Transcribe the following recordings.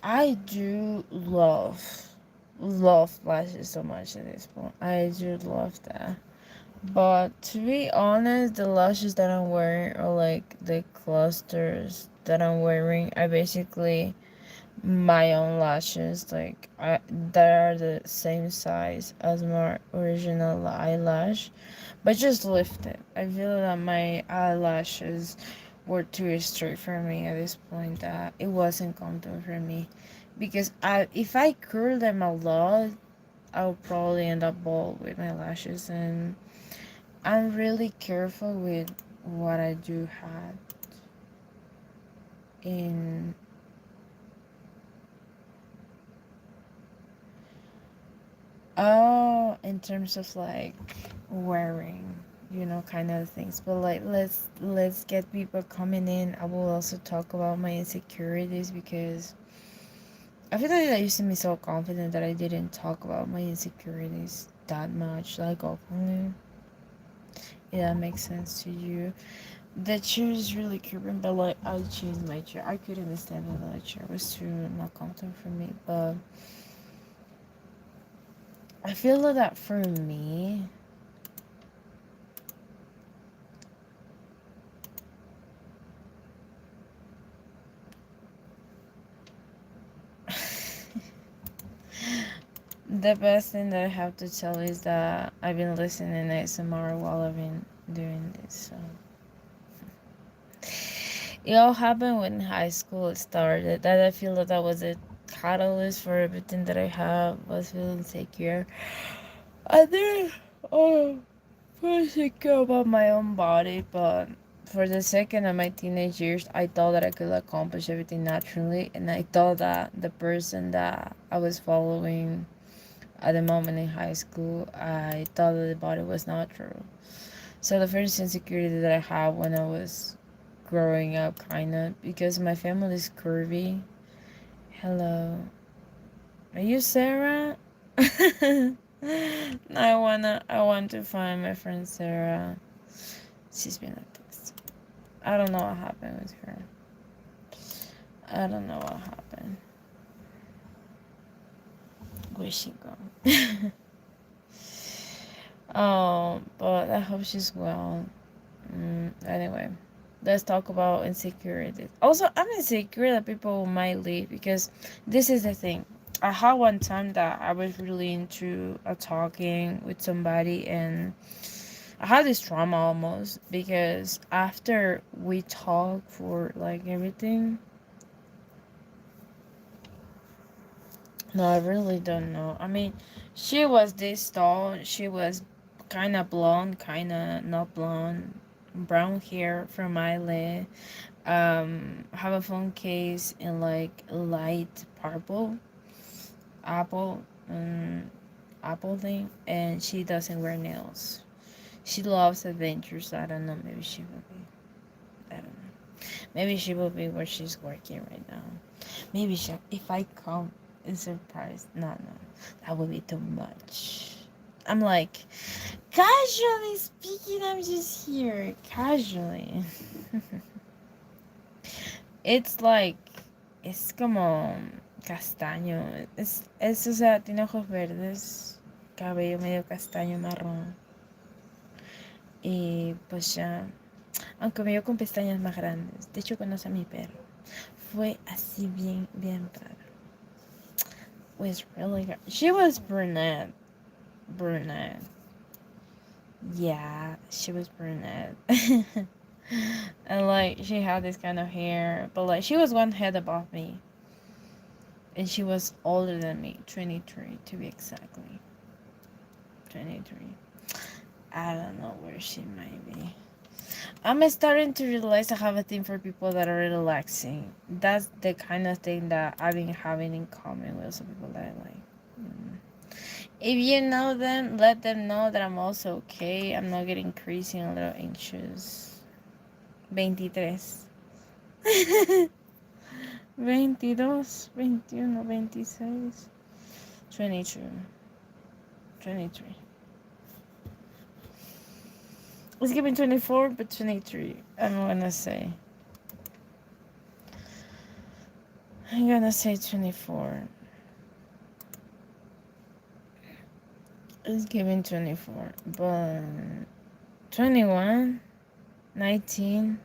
I do love lashes so much at this point. I do love that. But to be honest, the lashes that I'm wearing, or like the clusters that I'm wearing, are basically my own lashes. Like that are the same size as my original eyelash, but just lifted. I feel that my eyelashes were too straight for me at this point. That it wasn't comfortable for me, because if I curl them a lot, I'll probably end up bald with my lashes, and I'm really careful with what I do have in in terms of like wearing, kind of things. But like let's get people coming in. I will also talk about my insecurities, because I feel like I used to be so confident that I didn't talk about my insecurities that much, like openly. Yeah, that makes sense to you. The chair is really creeping, but like I changed my chair. I couldn't stand it. The chair was too not comfortable for me. But I feel that for me, the best thing that I have to tell is that I've been listening to ASMR while I've been doing this. So it all happened when high school started. That I feel that was a catalyst for everything that I have. Was feeling insecure. I didn't feel insecure about my own body, but for the second of my teenage years, I thought that I could accomplish everything naturally, and I thought that the person that I was following at the moment in high school, I thought that the body was not true. So the first insecurity that I had when I was growing up, kind of, because my family is curvy. Hello, are you Sarah? I want to find my friend Sarah. She's been like this. I don't know what happened with her. I don't know what happened. Where's she gone? Oh, but I hope she's well. Anyway, let's talk about insecurities. Also, I'm insecure that people might leave, because this is the thing. I had one time that I was really into a talking with somebody, and I had this trauma almost, because after we talked for like everything, no, I really don't know. I mean, she was this tall. She was kind of blonde, kind of not blonde, brown hair from eyelid. Have a phone case in like light purple, apple, apple thing, and she doesn't wear nails. She loves adventures. I don't know. Maybe she will be. I don't know. Maybe she will be where she's working right now. Maybe she, if I come and surprise, no, that would be too much. I'm like, casually speaking, I'm just here. Casually. It's like, es como castaño. O sea, tiene ojos verdes, cabello medio castaño marrón. Y pues ya, aunque me dio con pestañas más grandes. De hecho, conoce a mi perro. Fue así bien, bien raro. Was really good. She was brunette. Brunette. Yeah, she was brunette. And like she had this kind of hair, but like she was one head above me. And she was older than me, 23 to be exactly. 23. I don't know where she might be. I'm starting to realize I have a thing for people that are relaxing. That's the kind of thing that I've been having in common with some people that I like. If you know them, let them know that I'm also okay. I'm not getting crazy and a little anxious. 23. 22, 21, 26, 22, 23. It's giving 24, but 23. I'm gonna say. I'm gonna say 24. It's giving 24. But 21, 19,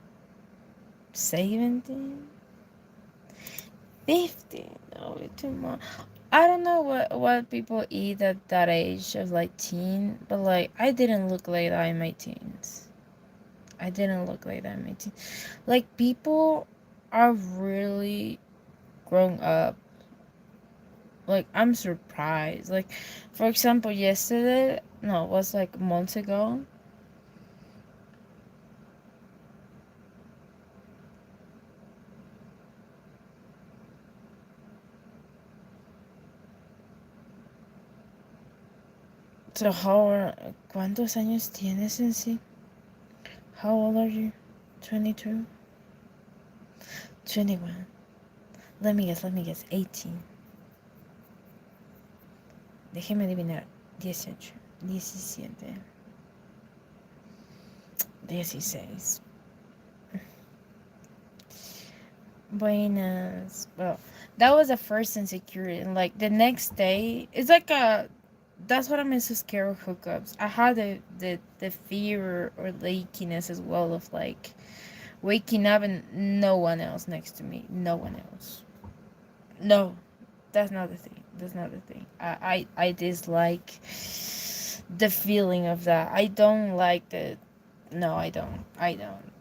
17, 15. No, it's too much. I don't know what people eat at that age of like teen, but like I didn't look like that in my teens. I didn't look like that in my teens. Like people are really grown up. Like I'm surprised. Like for example, yesterday, no, it was like months ago. So ¿cuántos años tienes en sí? How old are you? 22? 21. Let me guess. 18. Déjeme adivinar. 18, 17, 16. Buenas. Well, that was the first insecurity. And like the next day, it's like a. That's what I'm so scared of hookups. I had the fear or lakiness as well of like waking up and no one else next to me. No one else. No, that's not the thing. That's not the thing. I dislike the feeling of that. I don't like the. No, I don't. I don't.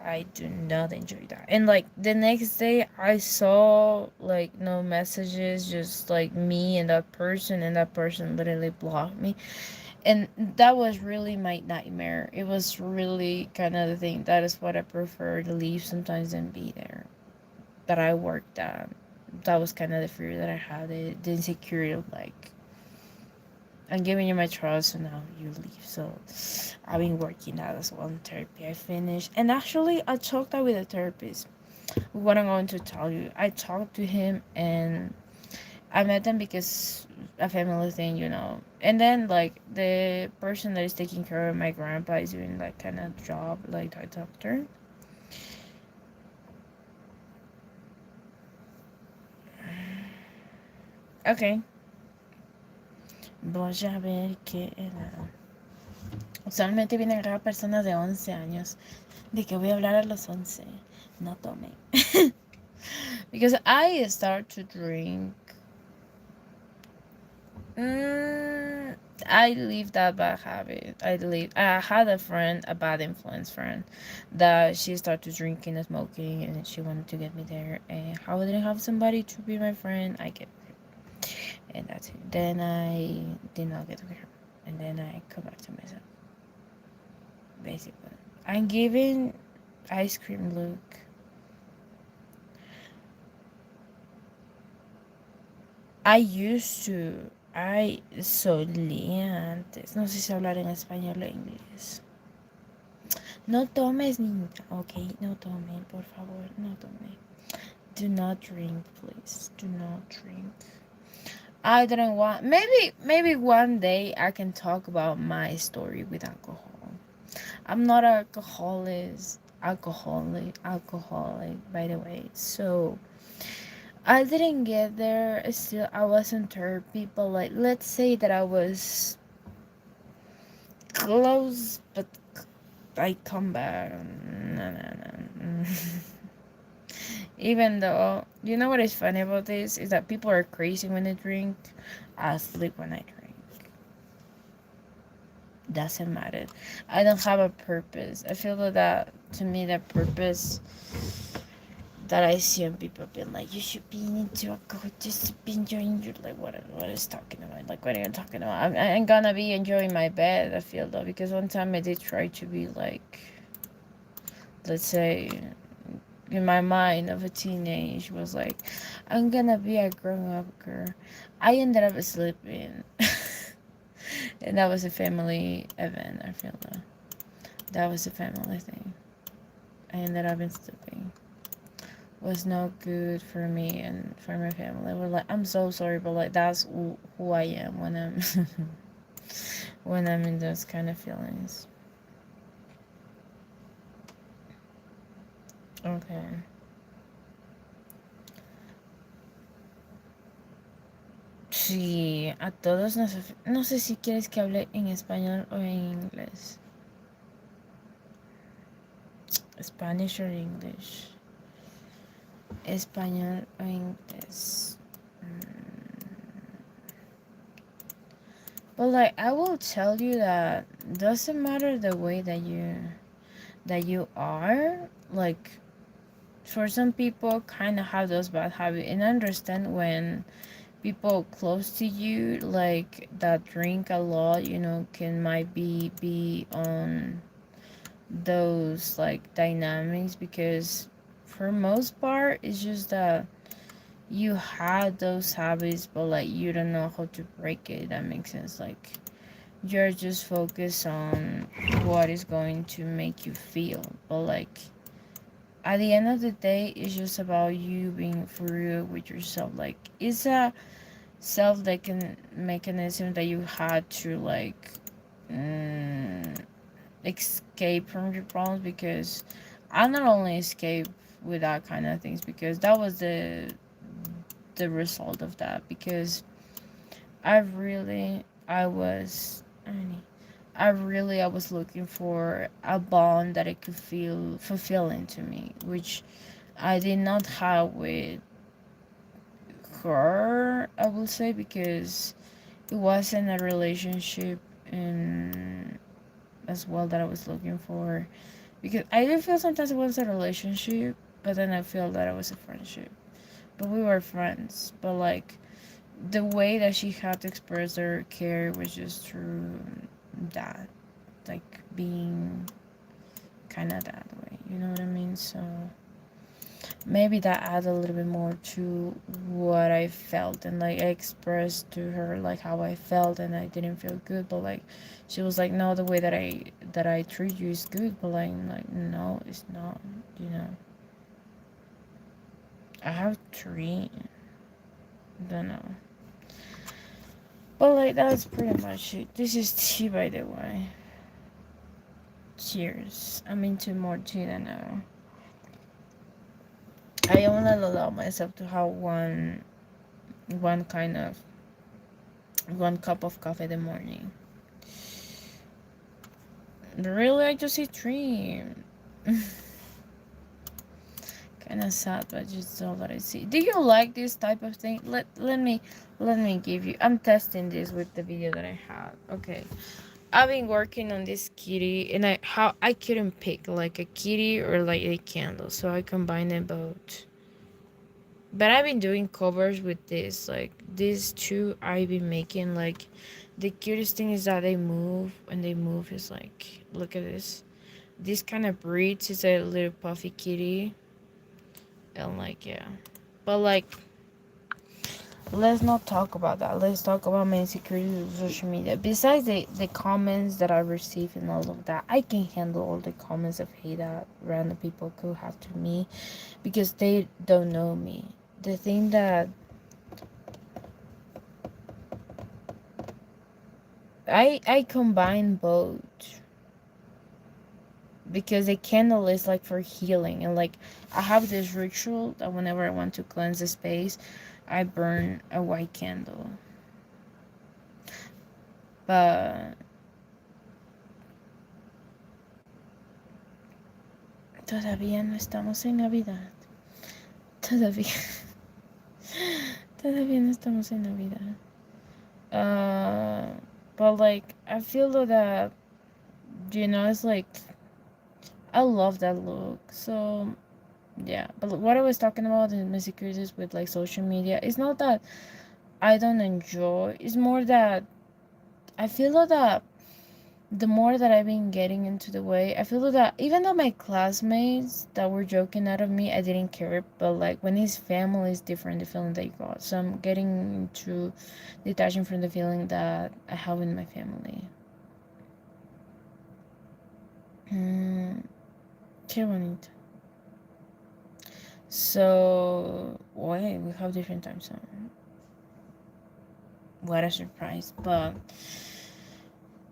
I do not enjoy that. And like the next day, I saw like no messages, just like me and that person literally blocked me. And that was really my nightmare. It was really kind of the thing. That is what I prefer to leave sometimes than be there. That I worked at. That was kind of the fear that I had. The insecurity of like, I'm giving you my trust, so now you leave. So I've been working out as well in therapy. I finished, and actually, I talked out with a therapist. What I'm going to tell you, I talked to him, and I met him because a family thing, you know. And then like the person that is taking care of my grandpa is doing like kind of job, like a doctor. Okay, voy a ver qué era. Usualmente vienen acá personas de 11 años. ¿De qué voy a hablar a los 11? No tome. Because I start to drink. Mm, I leave that bad habit. I had a friend, a bad influence friend, that she started drinking and smoking, and she wanted to get me there. And how I didn't have somebody to be my friend, I get her, and that's it. Then I did not get with her, and then I come back to myself. Basically, I'm giving ice cream Luke. I used to. I solía antes. No sé si hablar en español o inglés. No tomes, niña. Okay, no tome, por favor, no tome. Do not drink, please. Do not drink. I didn't want. Maybe one day I can talk about my story with alcohol. I'm not an alcoholic, by the way. So I didn't get there. Still, I wasn't therapy, but like, let's say that I was close, but I come back. No. Even though, you know what is funny about this is that people are crazy when they drink. I sleep when I drink. Doesn't matter. I don't have a purpose. I feel that to me the purpose that I see on people being like, you should be into a go just to be enjoying your like what is talking about? Like what are you talking about? I'm gonna be enjoying my bed, I feel though, because one time I did try to be like, let's say in my mind of a teenage was like, I'm gonna be a grown up girl. I ended up sleeping. And that was a family event, I feel though. That was a family thing. I ended up in sleeping. Was not good for me and for my family. We're like, I'm so sorry, but like that's who I am when I'm when I'm in those kind of feelings. Okay. Sí, a todos nos... No sé si quieres que hable en español o en inglés. Spanish or English. Español o inglés. But like, I will tell you that doesn't matter the way that you are. Like, for some people, kind of have those bad habits, and I understand when people close to you, like that drink a lot, can might be on those like dynamics, because for most part it's just that you had those habits, but like you don't know how to break it. That makes sense. Like, you're just focused on what is going to make you feel, but like at the end of the day it's just about you being for real with yourself. Like, it's a self mechanism that you had to like mm, escape from your problems, because I not only escape with that kind of things, because that was the result of that, because I was I was looking for a bond that I could feel fulfilling to me, which I did not have with her, I will say, because it wasn't a relationship and as well that I was looking for, because I did feel sometimes it was a relationship, but then I feel that it was a friendship, but we were friends, but like the way that she had to express her care was just through that, like being kind of that way, you know what I mean? So maybe that added a little bit more to what I felt, and like I expressed to her like how I felt, and I didn't feel good, but like she was like, no, the way that I treat you is good, but like no, it's not, you know. I have three, don't know, but like that's pretty much it. This is tea, by the way. Cheers. I'm into more tea than ever. I only allow myself to have one kind of one cup of coffee in the morning. Really, I just eat three. Kind of sad, but just all that I see. Do you like this type of thing? Let me give you. I'm testing this with the video that I had. Okay, I've been working on this kitty, and I couldn't pick like a kitty or like a candle, so I combined them both. But I've been doing covers with this, like these two I've been making. Like, the cutest thing is that they move, and they move is like, look at this. This kind of breeds is a little puffy kitty, and like, yeah. But like, let's not talk about that. Let's talk about my insecurities with social media. Besides the comments that I receive and all of that, I can handle all the comments of hate that random people could have to me, because they don't know me. The thing that I combine both, because a candle is like for healing, and like I have this ritual that whenever I want to cleanse the space, I burn a white candle. But todavía no estamos en Navidad. Todavía todavía no estamos en Navidad. But like I feel that, it's like I love that look. So yeah, but what I was talking about in my insecurities with like social media, it's not that I don't enjoy. It's more that I feel that the more that I've been getting into the way, I feel that even though my classmates that were joking out of me, I didn't care. But like when it's family, it's different, the feeling that you got. So I'm getting into detaching from the feeling that I have in my family. Qué bonito. So, wait, we have different time zone. What a surprise. But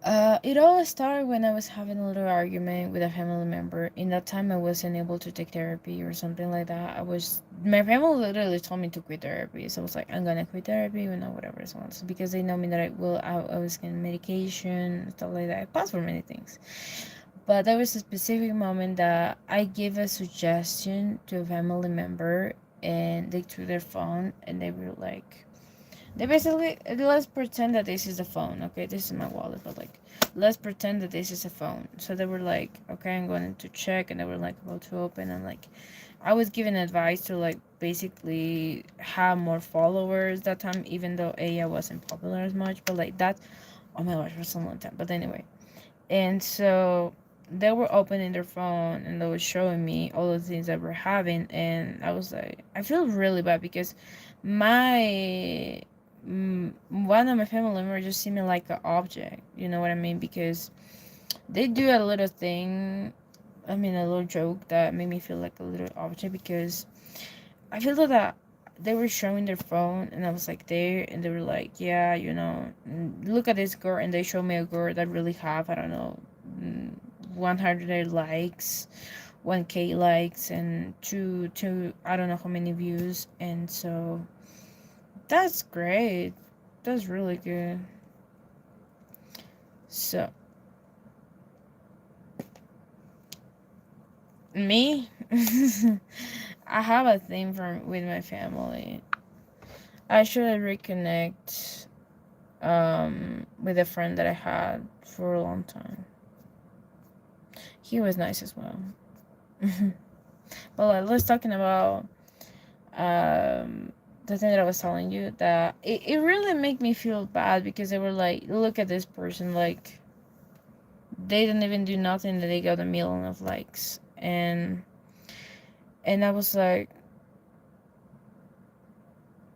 It all started when I was having a little argument with a family member. In that time, I wasn't able to take therapy or something like that. My family literally told me to quit therapy. So I was like, I'm gonna quit therapy, whatever so on. So because they know me that I was getting medication, stuff like that. I passed for many things. But there was a specific moment that I gave a suggestion to a family member and they took their phone and they were like, they basically, let's pretend that this is a phone, okay? This is my wallet, but like, let's pretend that this is a phone. So they were like, okay, I'm going to check, and they were like about to open, and like, I was given advice to like basically have more followers that time, even though Aya wasn't popular as much, but like that, oh my gosh, for so long time. But anyway, and so they were opening their phone and they were showing me all the things that we're having, and I was like, I feel really bad because my one of my family members just see me like an object, you know what I mean? Because they do a little thing, I mean a little joke that made me feel like a little object, because I feel that they were showing their phone and I was like there, and they were like, yeah, look at this girl, and they showed me a girl that really have, I don't know, 100 likes, 1K likes, and two I don't know how many views. And so that's great, that's really good. So me, I have a thing with my family. I should reconnect with a friend that I had for a long time. He was nice as well. But like, let's talking about the thing that I was telling you, that it really made me feel bad because they were like, look at this person, like they didn't even do nothing that they got a million of likes. And I was like,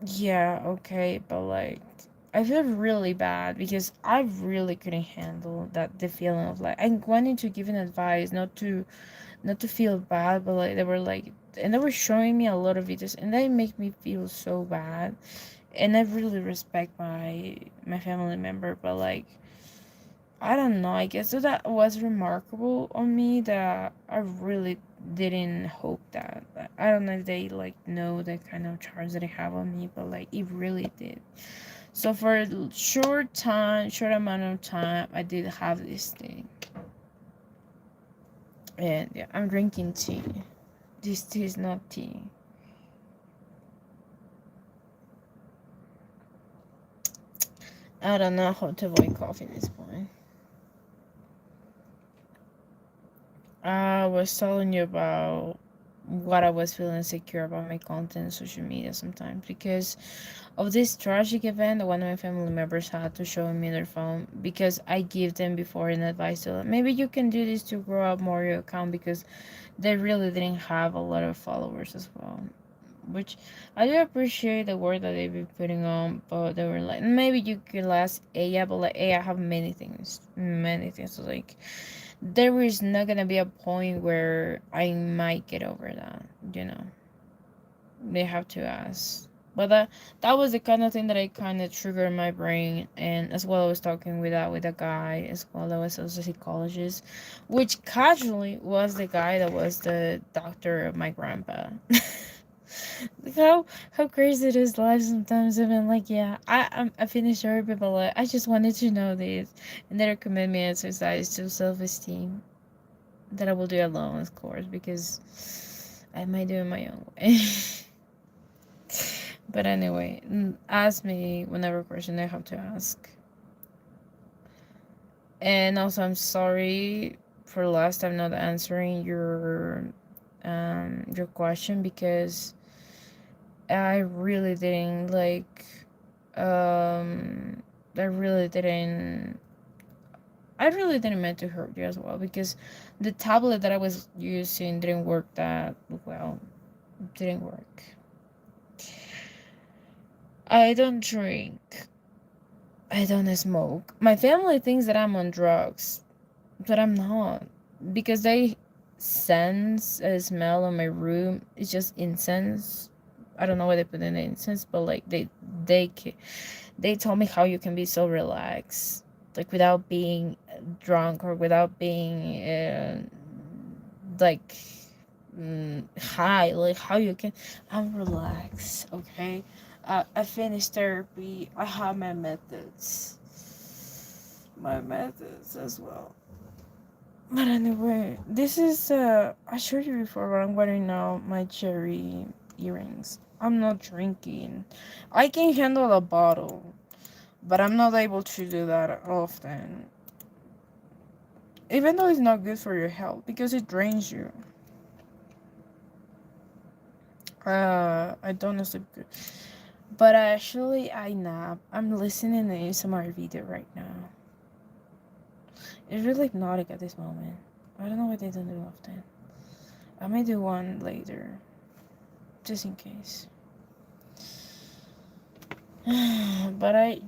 yeah, okay, but like I feel really bad because I really couldn't handle that, the feeling of like I wanted to give an advice, not to feel bad, but like they were like, and they were showing me a lot of videos, and they make me feel so bad. And I really respect my family member, but like I don't know, I guess that was remarkable on me, that I really didn't hope that. I don't know if they like know the kind of charge that they have on me, but like it really did. So for a short amount of time, I did have this thing. And yeah, I'm drinking tea. This tea is not tea. I don't know how to avoid coffee at this point. I was telling you about what I was feeling insecure about my content on social media sometimes because of this tragic event that one of my family members had to show me their phone, because I give them before an advice to them, maybe you can do this to grow up more your account, because they really didn't have a lot of followers as well, which I do appreciate the work that they've been putting on. But they were like, maybe you could ask Aya, but like Aya have many things. So like, there is not gonna be a point where I might get over that. You know, they have to ask. But that was the kind of thing that I kind of triggered my brain, and as well I was talking with a guy as well that was also a psychologist, which casually was the guy that was the doctor of my grandpa. Like how crazy it is life sometimes. I've been like, yeah, I finished therapy, but like I just wanted to know this, and they recommend me exercise to self esteem that I will do alone, of course, because I might do it my own way. But anyway, ask me whenever question I have to ask. And also, I'm sorry for last time not answering your question, because I really didn't like I really didn't I really didn't meant to hurt you as well, because the tablet that I was using didn't work that well. Didn't work. I don't drink. I don't smoke. My family thinks that I'm on drugs, but I'm not, because they sense a smell in my room. It's just incense. I don't know why they put in the incense, but like they told me how you can be so relaxed like without being drunk or without being like high, like how you can. I'm relaxed, okay. I finished therapy. I have my methods as well. But anyway, this is I showed you before, but I'm wearing now my cherry earrings. I'm not drinking. I can handle a bottle, but I'm not able to do that often. Even though it's not good for your health because it drains you. I don't sleep good. But actually, I nap. I'm listening to ASMR video right now. It's really hypnotic at this moment. I don't know why they don't do it often. I may do one later, just in case. But I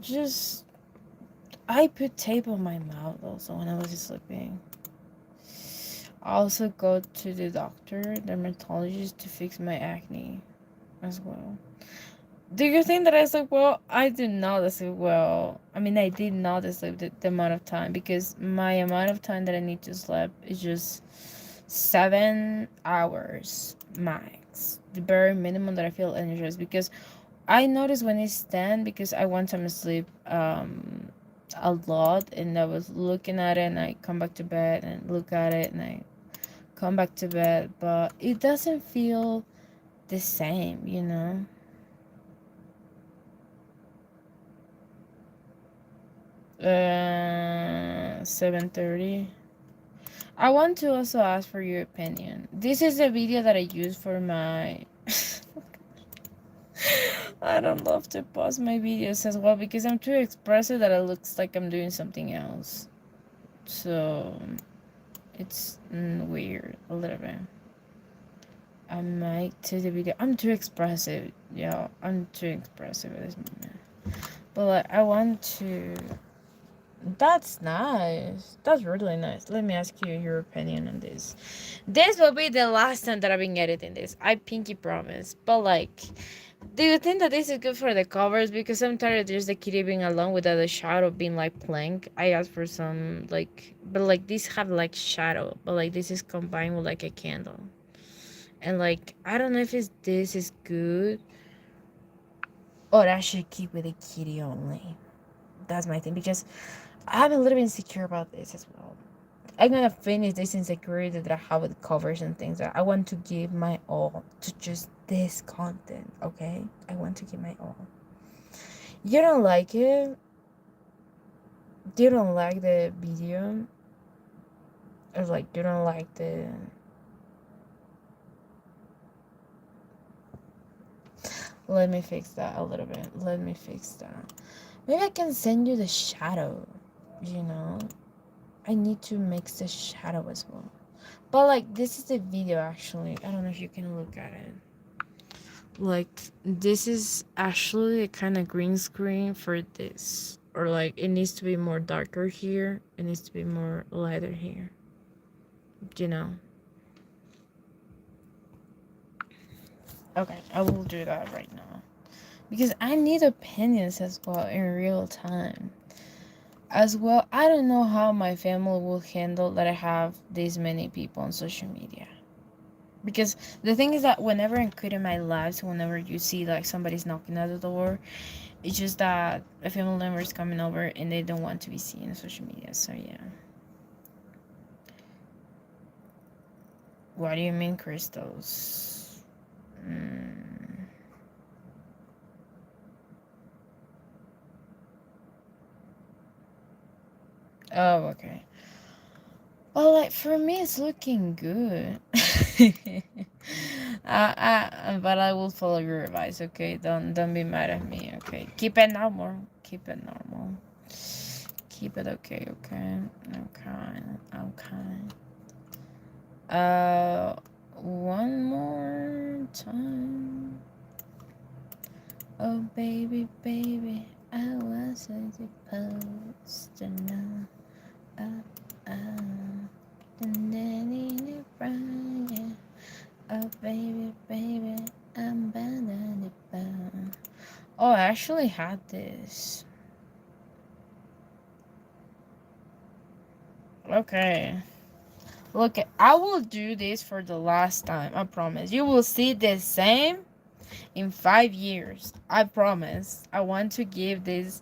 put tape on my mouth also when I was sleeping. I also go to the doctor, dermatologist, to fix my acne as well. Do you think that I sleep well? I did not sleep well. I mean, I did not sleep the amount of time because my amount of time that I need to sleep is just 7 hours max. The bare minimum that I feel energized because I notice when it's 10 because I one time sleep a lot and I was looking at it and I come back to bed and look at it and I come back to bed, but it doesn't feel the same, 7:30. I want to also ask for your opinion. This is a video that I use for my I don't love to pause my videos as well because I'm too expressive that it looks like I'm doing something else. So it's weird a little bit. I might to the video. I'm too expressive. Yeah, I'm too expressive at this moment. But like, I want to. That's nice. That's really nice. Let me ask you your opinion on this. This will be the last time that I've been editing this. I pinky promise. But like, do you think that this is good for the covers? Because I'm tired of just the kitty being alone without the shadow being like plank. I asked for some like, but like these have like shadow, but like this is combined with like a candle. And like, I don't know if this is good or I should keep with the kitty only. That's my thing because I'm a little bit insecure about this as well. I'm gonna finish this insecurity that I have with covers and things. I want to give my all to just this content, okay? I want to give my all. You don't like it? You don't like the video? Or like you don't like the... Let me fix that a little bit. Let me fix that. Maybe I can send you the shadow, you know? I need to mix the shadow as well. But like this is the video actually. I don't know if you can look at it. Like this is actually a kind of green screen for this. Or like it needs to be more darker here. It needs to be more lighter here. You know? Okay, I will do that right now. Because I need opinions as well in real time. As well, I don't know how my family will handle that I have these many people on social media. Because the thing is that whenever I'm quitting my life, so whenever you see like somebody's knocking at the door, it's just that a family member is coming over and they don't want to be seen on social media. So yeah. What do you mean crystals? Oh, okay. Well, like for me, it's looking good. But I will follow your advice. Okay, don't be mad at me. Okay, keep it normal. Keep it normal. Keep it okay. Okay. Okay. Okay. One more time. Oh baby, baby, I wasn't supposed to know. And then in it right. Oh baby, baby, I'm bad at it. Bad. Oh, I actually had this. Okay. Look, I will do this for the last time. I promise. You will see the same in 5 years. I promise. I want to give this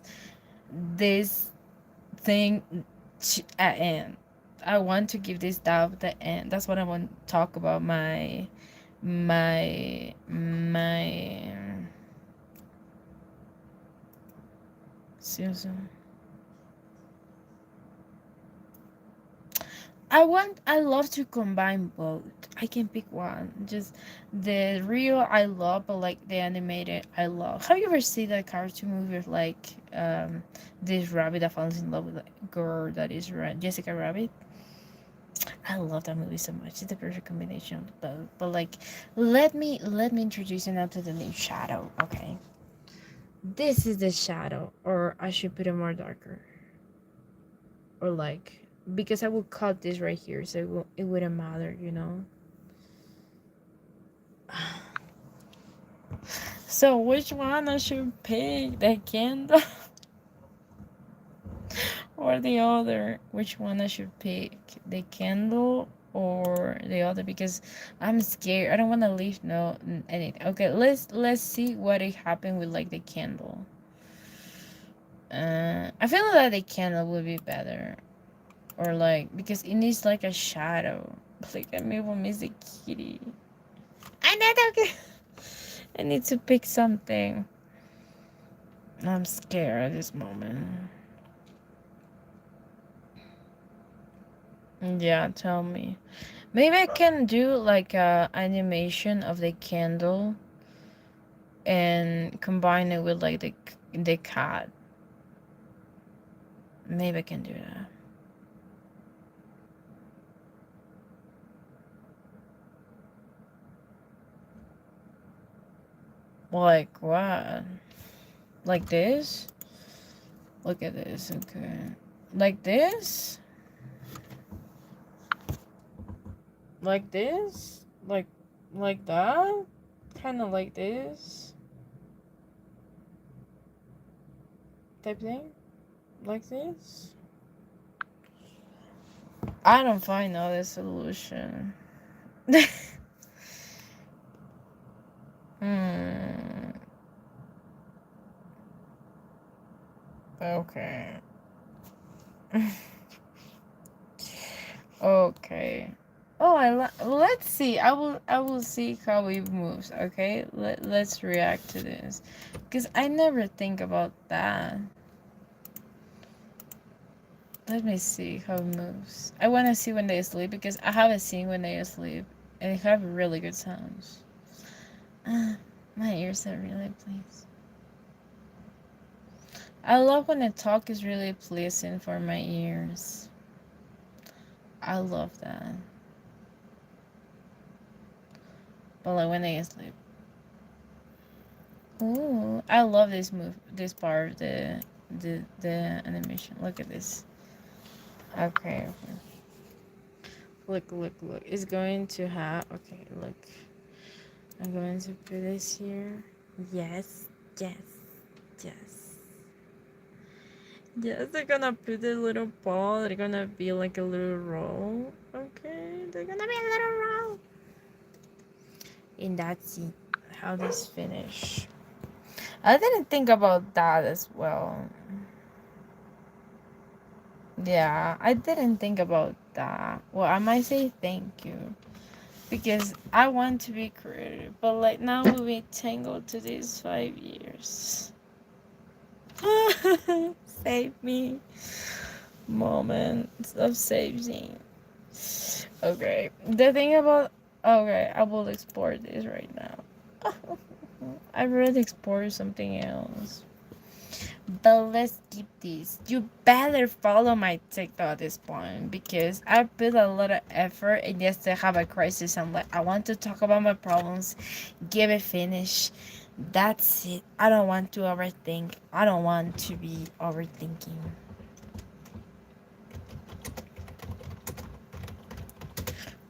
thing at end. I want to give this dub the end. That's what I want to talk about. My Susan. I love to combine both. I can pick one. Just the real I love, but like the animated I love. Have you ever seen that cartoon movie with like this rabbit that falls in love with a girl that is Jessica Rabbit? I love that movie so much. It's the perfect combination of both. But like let me introduce you now to the new shadow, okay? This is the shadow, or I should put it more darker. Or like because I will cut this right here so it wouldn't matter, you know. So which one I should pick? The candle or the other? Which one I should pick? The candle or the other? Because I'm scared. I don't want to leave no anything. Okay, let's see what it happened with like the candle. I feel like the candle would be better, or like because it needs like a shadow. Like I maybe will miss the kitty. I know. Okay. I need to pick something. I'm scared at this moment. Yeah, tell me. Maybe I can do like a animation of the candle and combine it with like the cat. Maybe I can do that. Like what? Like this? Look at this. Okay. Like this? Like this? Like that? Kind of like this type thing? Like this? I don't find no solution. Hmm. Okay. Okay. Oh, let's see. I will see how it moves. Okay. Let's react to this, because I never think about that. Let me see how it moves. I want to see when they sleep because I haven't seen when they sleep, and they have really good sounds. My ears are really pleased. I love when the talk is really pleasing for my ears. I love that. But like when they sleep. Ooh, I love this part of the animation. Look at this. Okay. Look. It's going to have. Okay, look. I'm going to put this here. Yes, yes, yes. Yes, they're gonna put a little ball. They're gonna be like a little roll. Okay, they're gonna be a little roll. And that's it. How this finish. I didn't think about that as well. Yeah, I didn't think about that. Well, I might say thank you because I want to be creative, but like now we'll be tangled to these 5 years. Save me. Moments of saving. Okay, the thing about. Okay, I will export this right now. I really export something else. But let's keep this. You better follow my TikTok at this point because I put a lot of effort and just to have a crisis. I'm like, I want to talk about my problems, give it finish. That's it. I don't want to overthink. I don't want to be overthinking.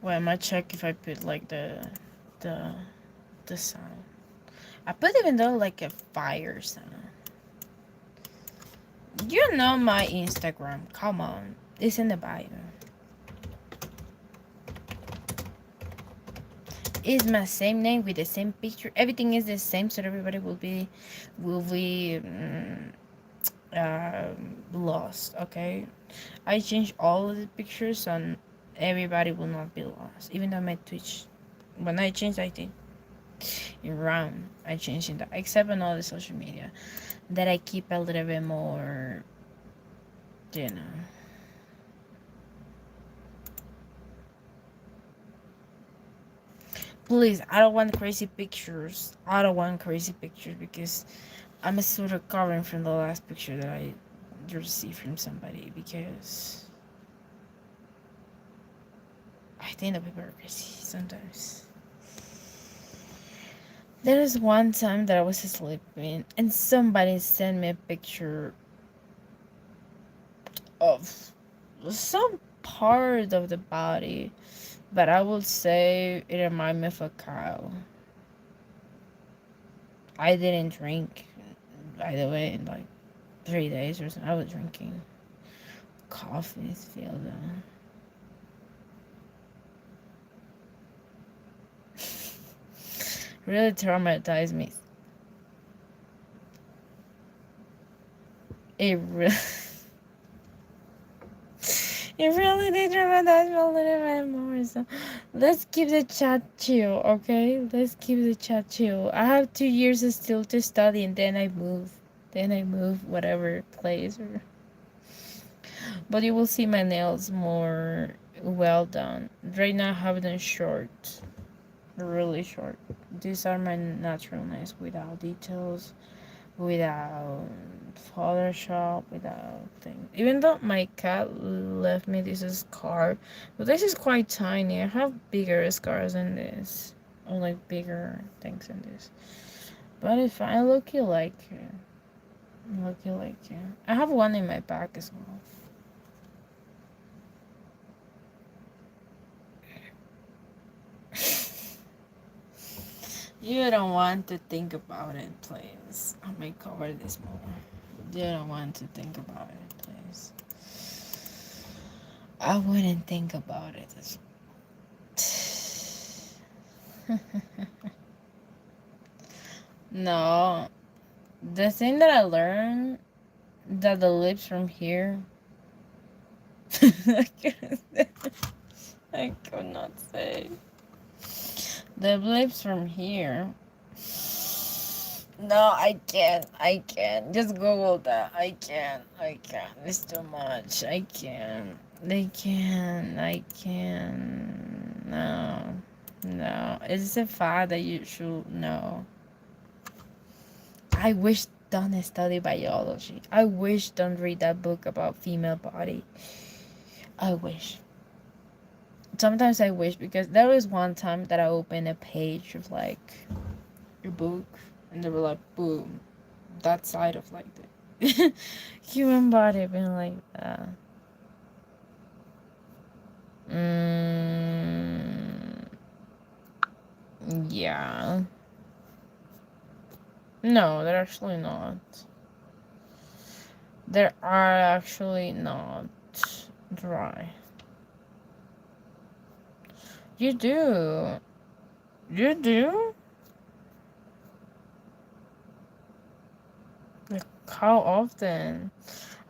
Well, I might check if I put like the the sound. I put even though like a fire sound. You know my Instagram. Come on. It's in the bio. is my same name with the same picture. Everything is the same, so everybody will be lost. Okay, I changed all of the pictures, and everybody will not be lost. Even though my Twitch, when I changed, I think in RAM, I changed in that, except on all the social media that I keep a little bit more, you know. Please, I don't want crazy pictures. I don't want crazy pictures because I'm still recovering from the last picture that I received from somebody because I think that people are crazy sometimes. There was one time that I was sleeping and somebody sent me a picture of some part of the body, but I would say it reminded me of a cow. I didn't drink, by the way, in like 3 days or something. I was drinking coffee, feel that. Really traumatized me. It really, it really did traumatize me a little bit more. So let's keep the chat chill, okay? Let's keep the chat chill. I have 2 years still to study, and then I move. Then I move whatever place. But you will see my nails more well done. Right now I have them short, really short. These are my natural nails without details, without Photoshop, without things. Even though my cat left me this scar, but this is quite tiny. I have bigger scars than this, or like bigger things than this. But if I look you like it, look you like it. I have one in my back as well. You don't want to think about it, please. I may cover this more. You don't want to think about it, please. I wouldn't think about it. No, the thing that I learned that the lips from here. I could not say the lips from here. No, I can't. I can't. Just Google that. I can't. I can't. It's too much. I can't. They can. I can. No. No. It's a fact that you should know. I wish don't study biology. I wish don't read that book about female body. I wish. Sometimes I wish because there was one time that I opened a page of like a book and they were like, boom, that side of like the human body being like that. Yeah. No, they're actually not. They are actually not dry. You do. You do? Like, how often?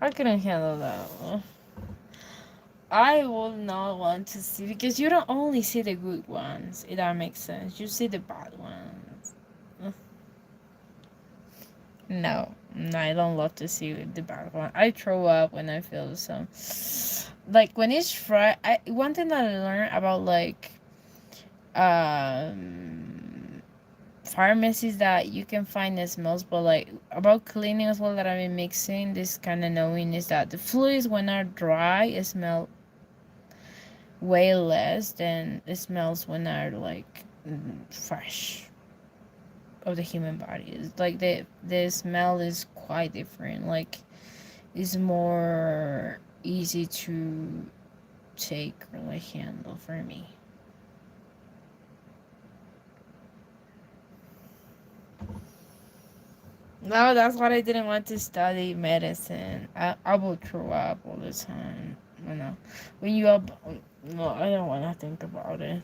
I couldn't handle that. I will not want to see because you don't only see the good ones, if that makes sense. You see the bad ones. No, I don't love to see the bad one. I throw up when I feel some. Like when it's fried. One thing that I learned about like pharmacies that you can find the smells, but like about cleaning as well that I've been mixing this kind of knowing is that the fluids when are dry smell way less than it smells when are like fresh of the human body. It's like the smell is quite different. Like it's more easy to take or like handle for me. No, that's why I didn't want to study medicine. I will throw up all the time. You know, when you up, no, I don't want to think about it.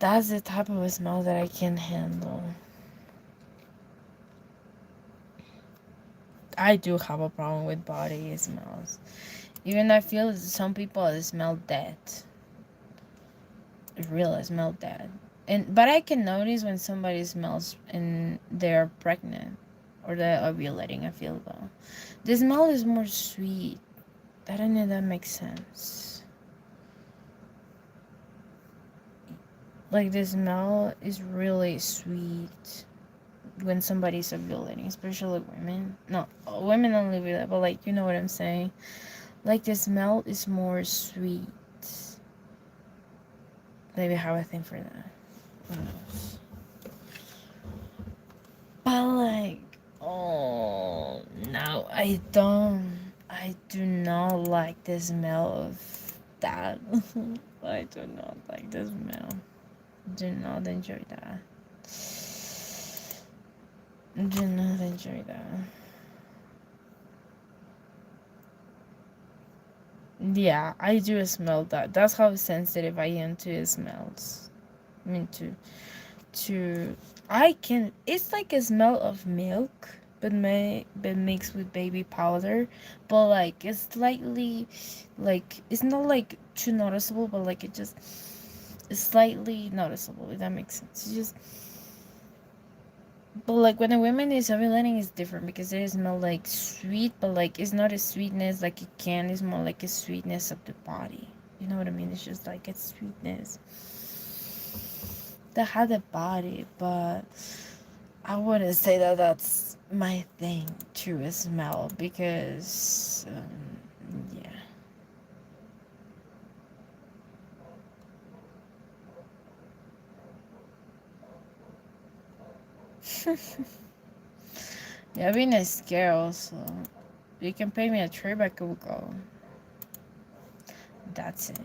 That's the type of smell that I can handle. I do have a problem with body smells. Even I feel some people smell dead. Really smell dead. But I can notice when somebody smells and they're pregnant or they're ovulating, I feel though. The smell is more sweet. I don't know if that makes sense. Like the smell is really sweet when somebody's ovulating, especially women. No, women only ovulate, but like you know what I'm saying. Like the smell is more sweet. Maybe I have a thing for that. Who knows? But like, oh no, I don't. I do not like the smell of that. I do not like the smell. Do not enjoy that. Do not enjoy that. Yeah, I do smell that. That's how sensitive I am to smells. I mean to I can it's like a smell of milk but mixed with baby powder, but like it's slightly like it's not like too noticeable, but like it just it's slightly noticeable, if that makes sense. It's just but like when a woman is ovulating it's different because they smell like sweet, but like it's not a sweetness like a can, it's more like a sweetness of the body. You know what I mean? It's just like a sweetness that had a body, but I wouldn't say that that's my thing to smell because, yeah. Yeah, I've been scared also. You can pay me a trip, I could go. That's it.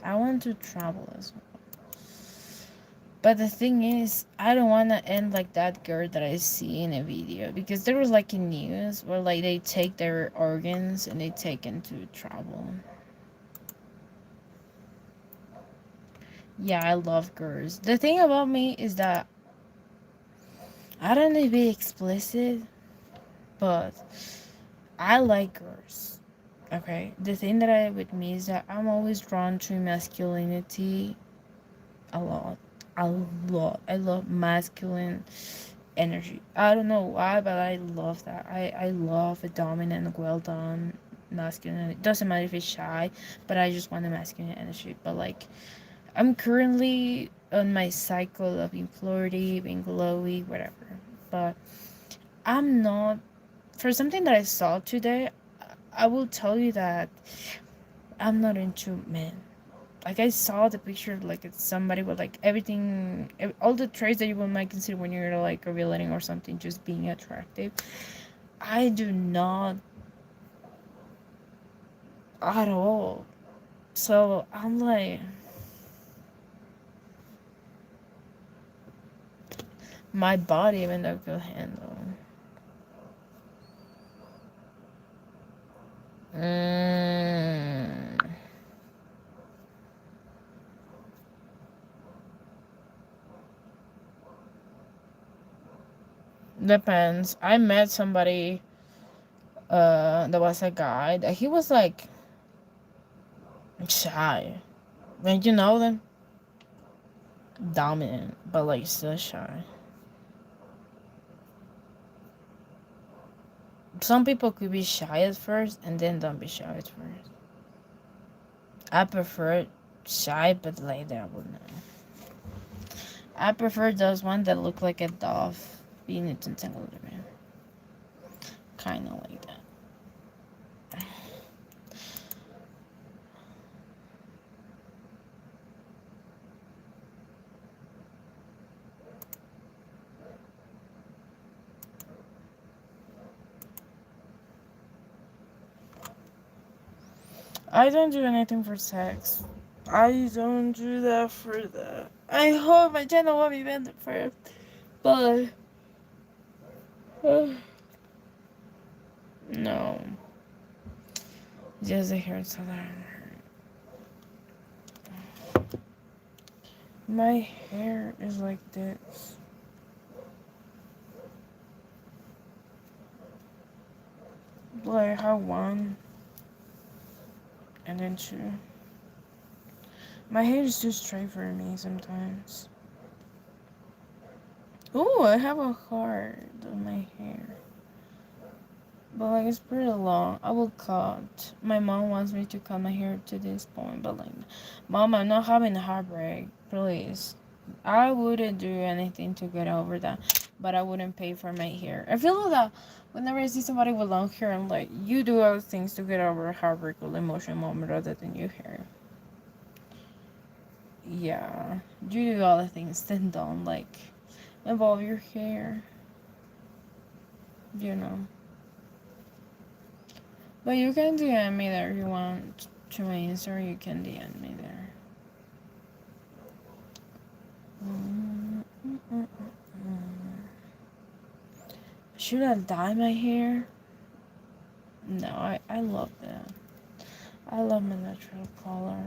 I want to travel as well. But the thing is, I don't want to end like that girl that I see in a video. Because there was like a news where like they take their organs and they take into travel. Yeah, I love girls. The thing about me is that I don't need to be explicit, but I like girls. Okay? The thing that I with me is that I'm always drawn to masculinity a lot. A lot. I love masculine energy. I don't know why, but I love that. I love a dominant, well done masculine. It doesn't matter if it's shy, but I just want a masculine energy. But like I'm currently on my cycle of being flirty, being glowy, whatever. But I'm not. For something that I saw today, I will tell you that I'm not into men. Like I saw the picture of like it's somebody with like everything, all the traits that you might consider when you're like ovulating or something, just being attractive. I do not at all. So I'm like, my body even though I could handle. Mm, depends. I met somebody that was a guy that he was like shy. Like you know them? Dominant, but like still shy. Some people could be shy at first and then don't be shy at first. I prefer shy but later I would know. I prefer those ones that look like a dove being entangled with me. Kinda like that. I don't do anything for sex. I don't do that for that. I hope my channel will be banned for, but no, just the hair so that My hair is like this. Like I have one and then two. My hair is too straight for me sometimes. Ooh, I have a heart on my hair. But like it's pretty long. I will cut. My mom wants me to cut my hair to this point, but like, Mom, I'm not having a heartbreak. Please. I wouldn't do anything to get over that, but I wouldn't pay for my hair. I feel like that whenever I see somebody with long hair, I'm like, you do other things to get over a heartbreak or emotional moment rather than your hair. Yeah, you do other things then don't like involve your hair. You know. But you can DM me there if you want to my Insta. You can DM me there. Should I dye my hair? No, I love that. I love my natural color.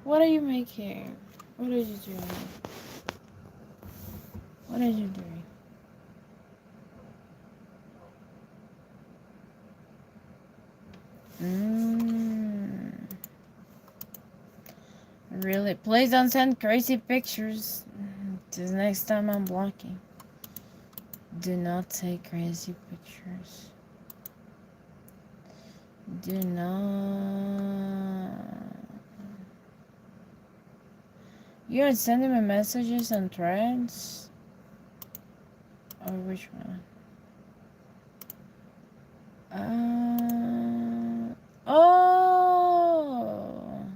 What are you making? What are you doing? What are you doing? Really? Please don't send crazy pictures. This next time I'm blocking. Do not take crazy pictures. Do not. You're sending me messages on threads? Or which one? Oh!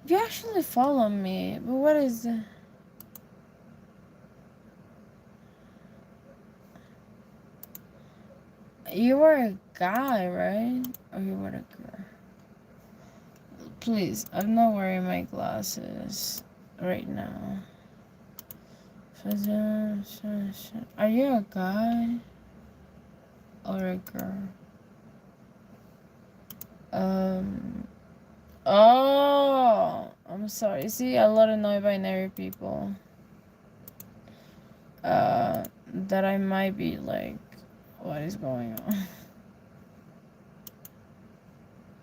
You actually follow me, but what is that? You were a guy, right? Or you were a girl? Please, I'm not wearing my glasses right now. Are you a guy or a girl? Oh, I'm sorry. See, a lot of non-binary people. That I might be like, what is going on?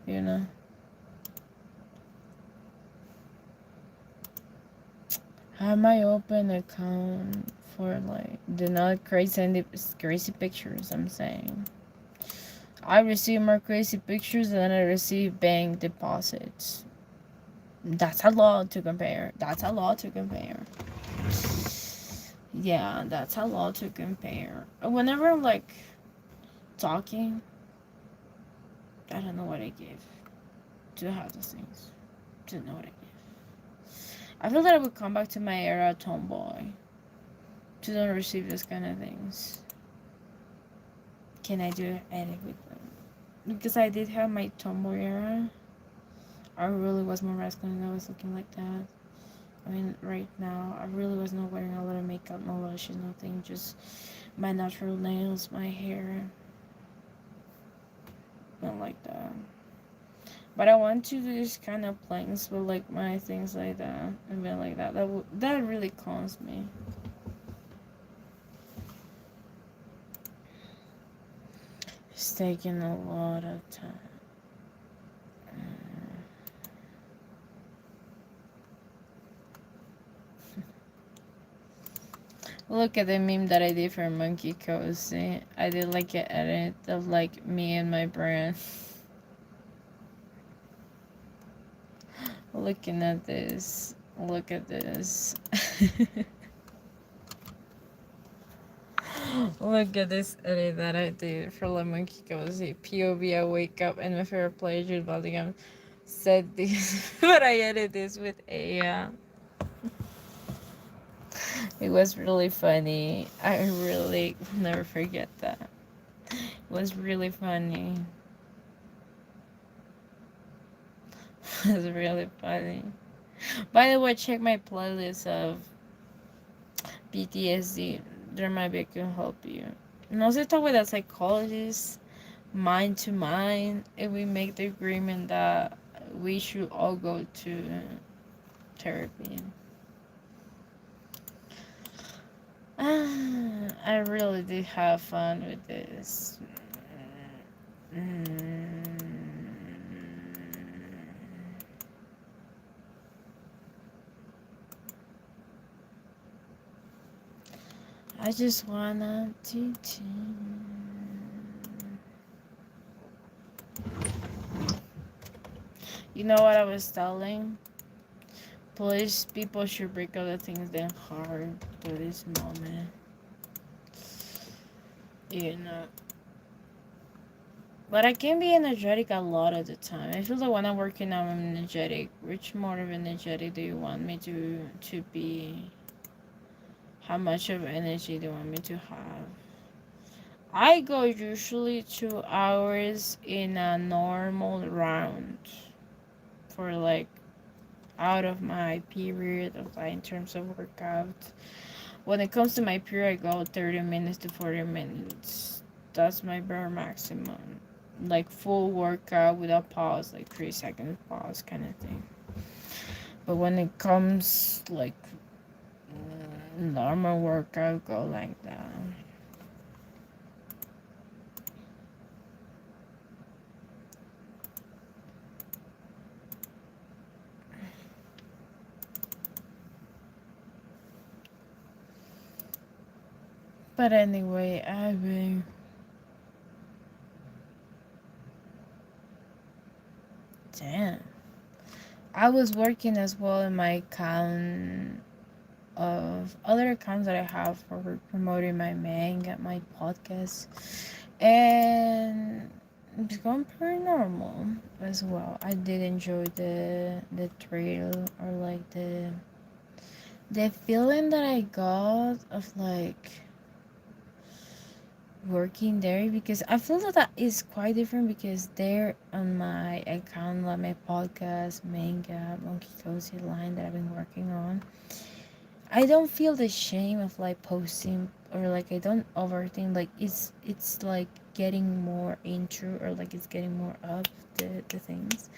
You know? I might open an account for like, do not crazy pictures, I'm saying. I receive more crazy pictures than I receive bank deposits. That's a lot to compare. That's a lot to compare. Yeah, that's a lot to compare. Whenever I'm like talking, I don't know what I give to have those things. To know what I give. I feel that I would come back to my era tomboy. To don't receive those kind of things. Can I do edit with them? Because I did have my tomboy era. I really was more masculine and I was looking like that. I mean, right now, I really was not wearing a lot of makeup, no lashes, nothing. Just my natural nails, my hair. Not like that. But I want to do this kind of planks with like my things like that and been like that. That really calms me. It's taking a lot of time. Look at the meme that I did for Monkey Cozy. I did like an edit of like me and my brand. Looking at this. Look at this. Look at this edit that I did for La Monkey Cozy. POV, I wake up and my favorite player, Jude Bellingham, said this. But I edited this with a... It was really funny. I really never forget that. Was really funny. Was really funny. By the way, check my playlist of PTSD. There might be I can help you. And also talk with a psychologist, mind to mind, and we make the agreement that we should all go to therapy. I really did have fun with this. Mm. I just wanna do. You know what I was telling? Police people should break other things than hard to this moment. You know. But I can be energetic a lot of the time. I feel like when I'm working out, I'm energetic. Which more of energetic do you want me to be? How much of energy do you want me to have? I go usually 2 hours in a normal round for like out of my period of like in terms of workout. When it comes to my period, I go 30 minutes to 40 minutes. That's my bare maximum. Like full workout without pause, like 3 seconds pause kind of thing. But when it comes like normal workout, go like that. But anyway, I've been. Damn. I was working as well in my account of other accounts that I have for promoting my manga, my podcast, and it's going pretty normal as well. I did enjoy the thrill or like the feeling that I got of like working there because I feel that that is quite different because there on my account like my podcast manga monkey cozy line that I've been working on, I don't feel the shame of like posting or like I don't overthink like it's like getting more into or like it's getting more up the things.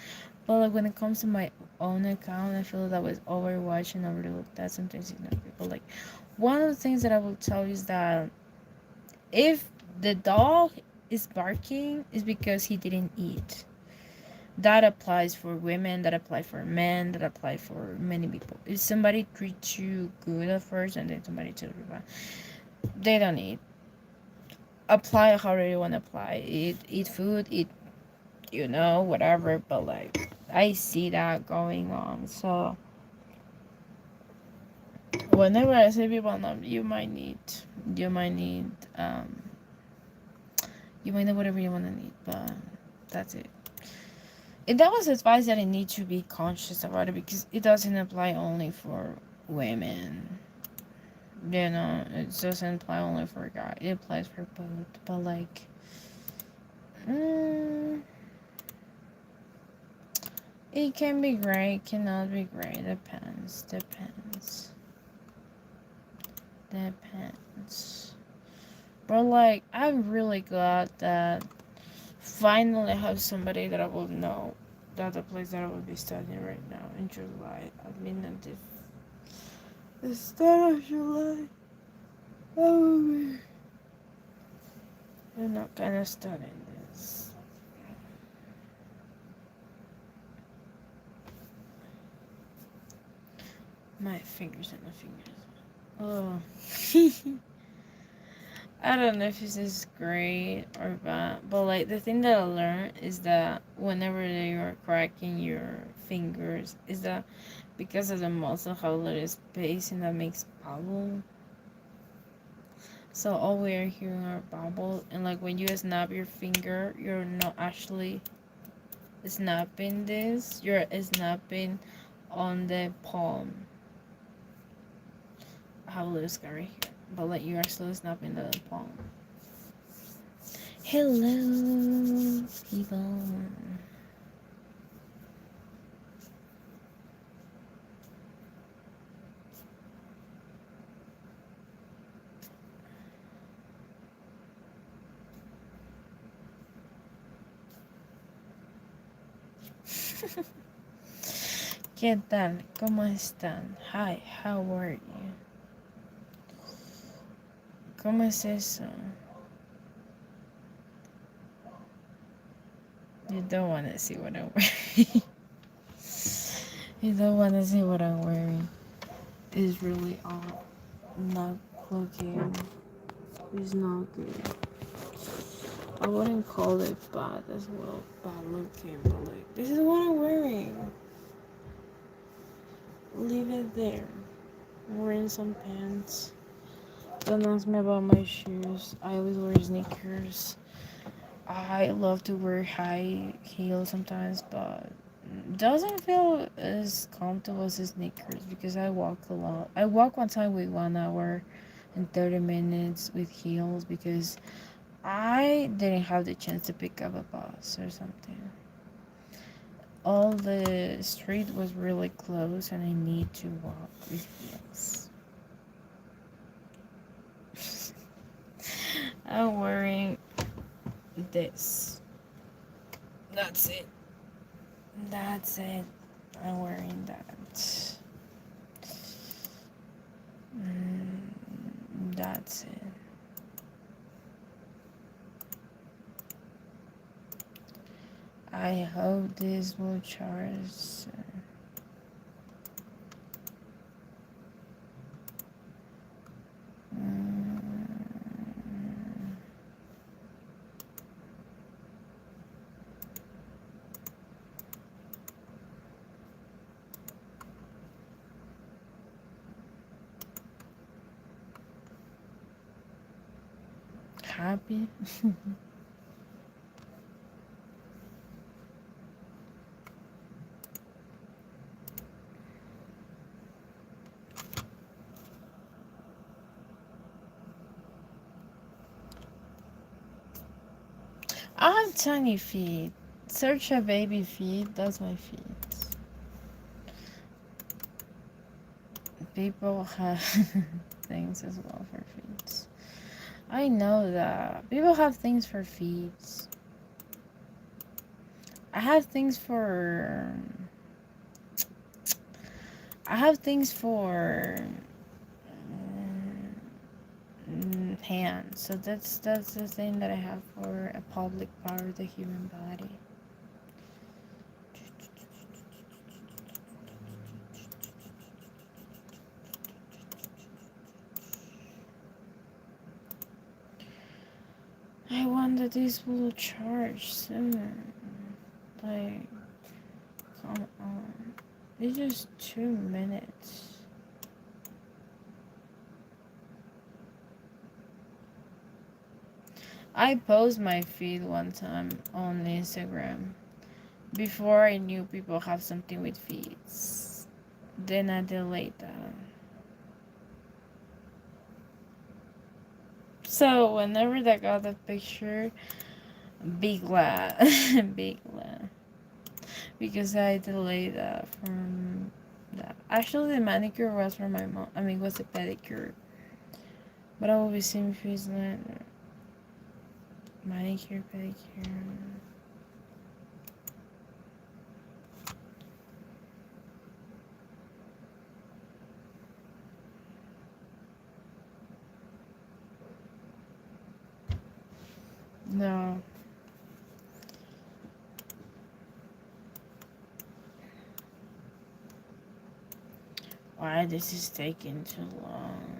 But like when it comes to my own account, I feel that I was overwatched and overlooked that sometimes ignore people. Like one of the things that I will tell you is that if the dog is barking is because he didn't eat. That applies for women, that applies for men, that applies for many people. If somebody treats you good at first and then somebody tells you bad, they don't eat. Apply however you want to apply. Eat food, eat, whatever. But like, I see that going on. So whenever I say people, no, you might need, you might know whatever you want to need. But that's it. And that was advice that I need to be conscious about it because it doesn't apply only for women. It doesn't apply only for guys. It applies for both. But like, mm, it can be great, cannot be great. Depends. But like, I'm really glad that finally I have somebody that I will know. That the place that I will be studying right now in July. I mean, at the start of July. Oh, I'm not gonna studying this. My fingers and my fingers. Oh. I don't know if this is great or bad, but like the thing that I learned is that whenever you're cracking your fingers, is that because of the muscle have a little space and that makes bubble. So all we are hearing are bubble, and like when you snap your finger, you're not actually snapping this. You're snapping on the palm. I have a little scar right here, but like you are still snapping the palm. Hello, people. ¿Qué tal? ¿Cómo están? Hi, how are you? ¿Cómo es eso? You don't want to see what I'm wearing. You don't want to see what I'm wearing. It's really not looking. It's not good. I wouldn't call it bad as well. Bad looking, but like, this is what I'm wearing. Leave it there. I'm wearing some pants. Don't ask me about my shoes. I always wear sneakers. I love to wear high heels sometimes, but doesn't feel as comfortable as sneakers because I walk a lot. I walk one time with 1 hour and 30 minutes with heels because I didn't have the chance to pick up a bus or something. All the street was really close and I need to walk with heels. I'm wearing this. That's it. That's it. I'm wearing that. That's it. I hope this will charge. Happy? I have tiny feet. Search a baby feet. That's my feet. People have things as well for feet. I know that people have things for feet. I have things for. I have things for hands. So that's the thing that I have for a public part of the human body. I wonder this will charge soon. Like, come on. It's just 2 minutes. I posted my feed one time on Instagram. Before I knew people have something with feeds. Then I deleted that. So whenever I got the picture, big laugh. Big laugh. Because I delayed that from that. Actually, the manicure was from my mom. I mean, it was a pedicure. But I will be seeing fees like manicure, pedicure. No. Why this is taking too long?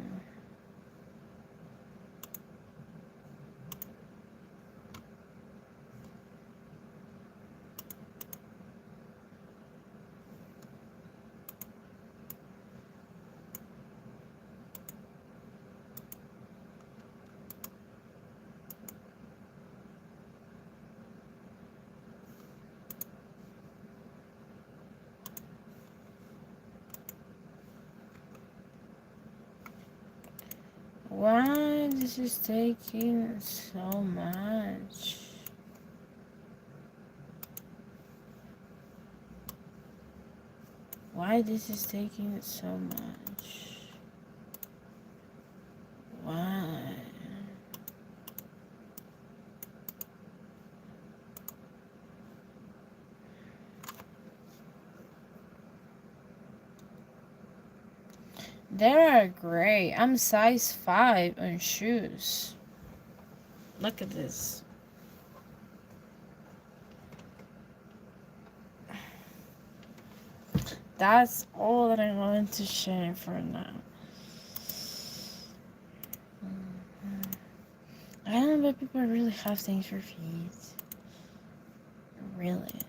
Why this is taking so much? Why this is taking so much? Why? They are great. I'm size 5 on shoes. Look at this. That's all that I wanted to share for now. I don't know if people really have things for feet. Really.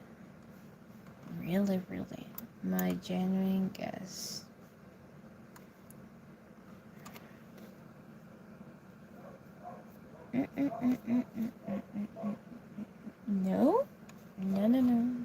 Really, really. My genuine guess. No? No, no, no.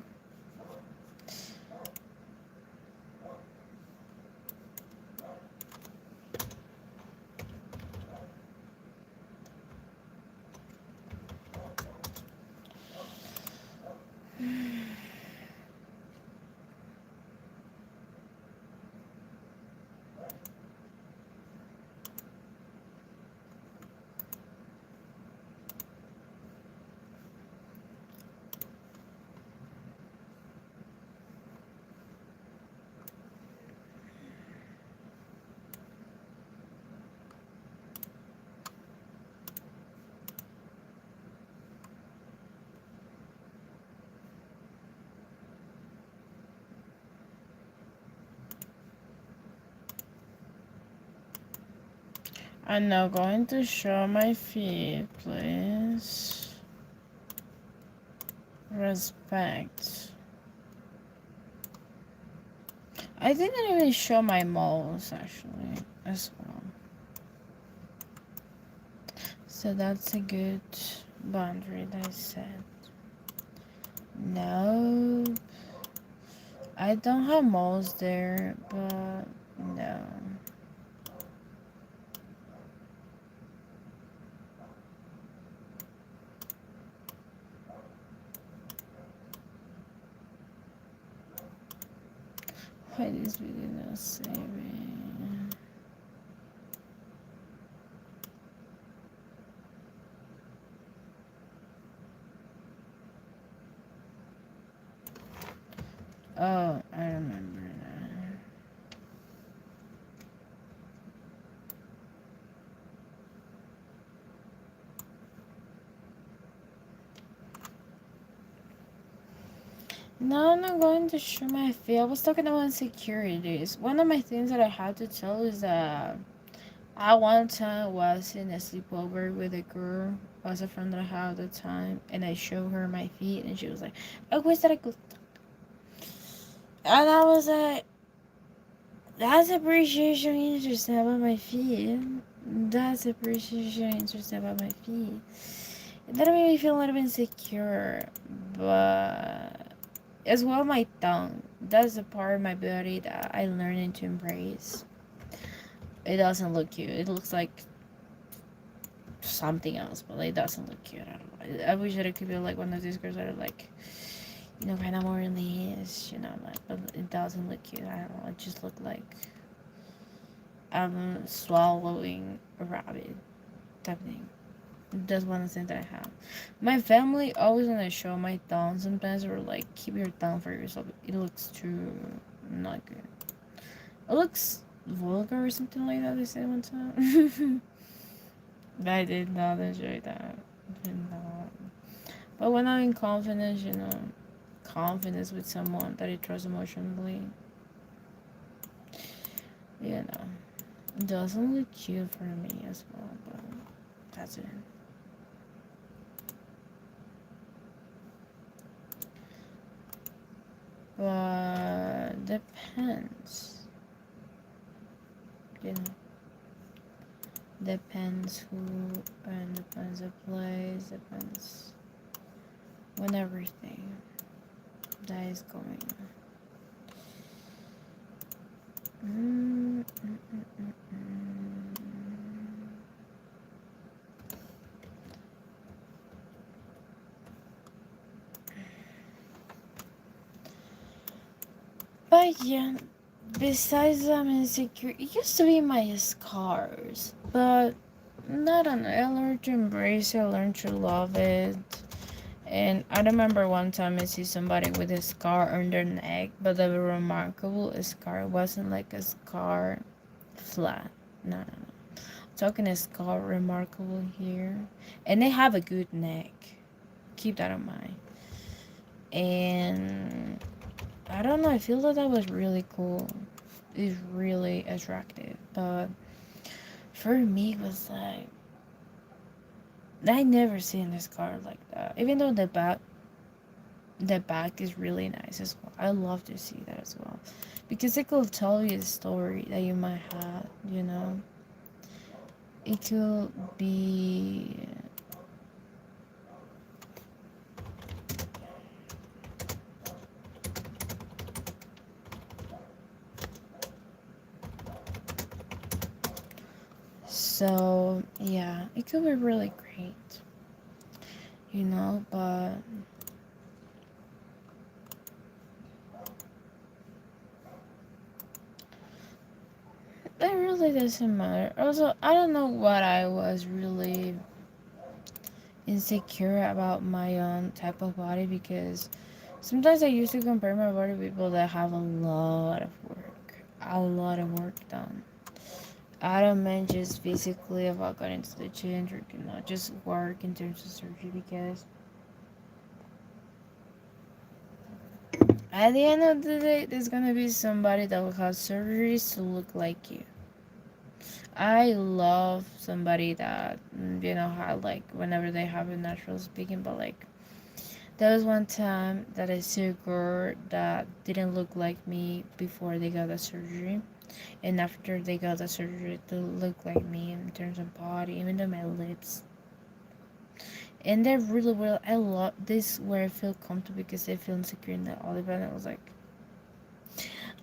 I'm now going to show my feet, please. Respect. I didn't even show my moles, actually, as well. So that's a good boundary that I set. No. I don't have moles there, but no. Why is video not saving? Oh, I remember that. No, I'm not going to show my feet. I was talking about insecurities. One of my things that I had to tell is that I one time was in a sleepover with a girl, was a friend that I had at the time, and I showed her my feet, and she was like, "Oh, where's that good?" And I was like, "That's appreciation interesting about my feet. That's appreciation interesting about my feet." That made me feel a little bit insecure, but as well my tongue. That's the part of my body that I learned to embrace. It doesn't look cute. It looks like something else, but it doesn't look cute at all. I wish that it could be like one of these girls that are like, you know, kind of more released, you know, like, but it doesn't look cute at all. It just look like I'm swallowing a rabbit type thing. That's one of the things that I have. My family always want to show my tongue sometimes, or like, keep your tongue for yourself. It looks too not good. It looks vulgar or something like that, they said one time. I did not enjoy that. Did not. But when I'm in confidence, you know, confidence with someone that I trust emotionally, you know, it doesn't look cute for me as well, but that's it. But depends, you know. Depends who and depends the place, depends on everything that is going on. But yeah, besides I'm insecure, it used to be my scars, but not an. I learned to embrace it, I learned to love it. And I remember one time I see somebody with a scar on their neck, but the remarkable scar wasn't like a scar flat. No, no, no. Talking a scar remarkable here. And they have a good neck. Keep that in mind. And I don't know, I feel that that was really cool. It's really attractive. But for me, it was like, I never seen a scar like that. Even though the back is really nice as well. I love to see that as well. Because it could tell you a story that you might have, you know. It could be. So, yeah, it could be really great, you know, but it really doesn't matter. Also, I don't know what I was really insecure about my own type of body because sometimes I used to compare my body to people that have a lot of work done. I don't mean just physically about going to the gym or not just work in terms of surgery because at the end of the day, there's gonna be somebody that will have surgeries to look like you. I love somebody that had like whenever they have a natural speaking, but like there was one time that I saw a girl that didn't look like me before they got the surgery, and after they got the surgery, they look like me in terms of body, even though my lips. And they're really well. I love this where I feel comfortable because I feel insecure in the olive, and I was like,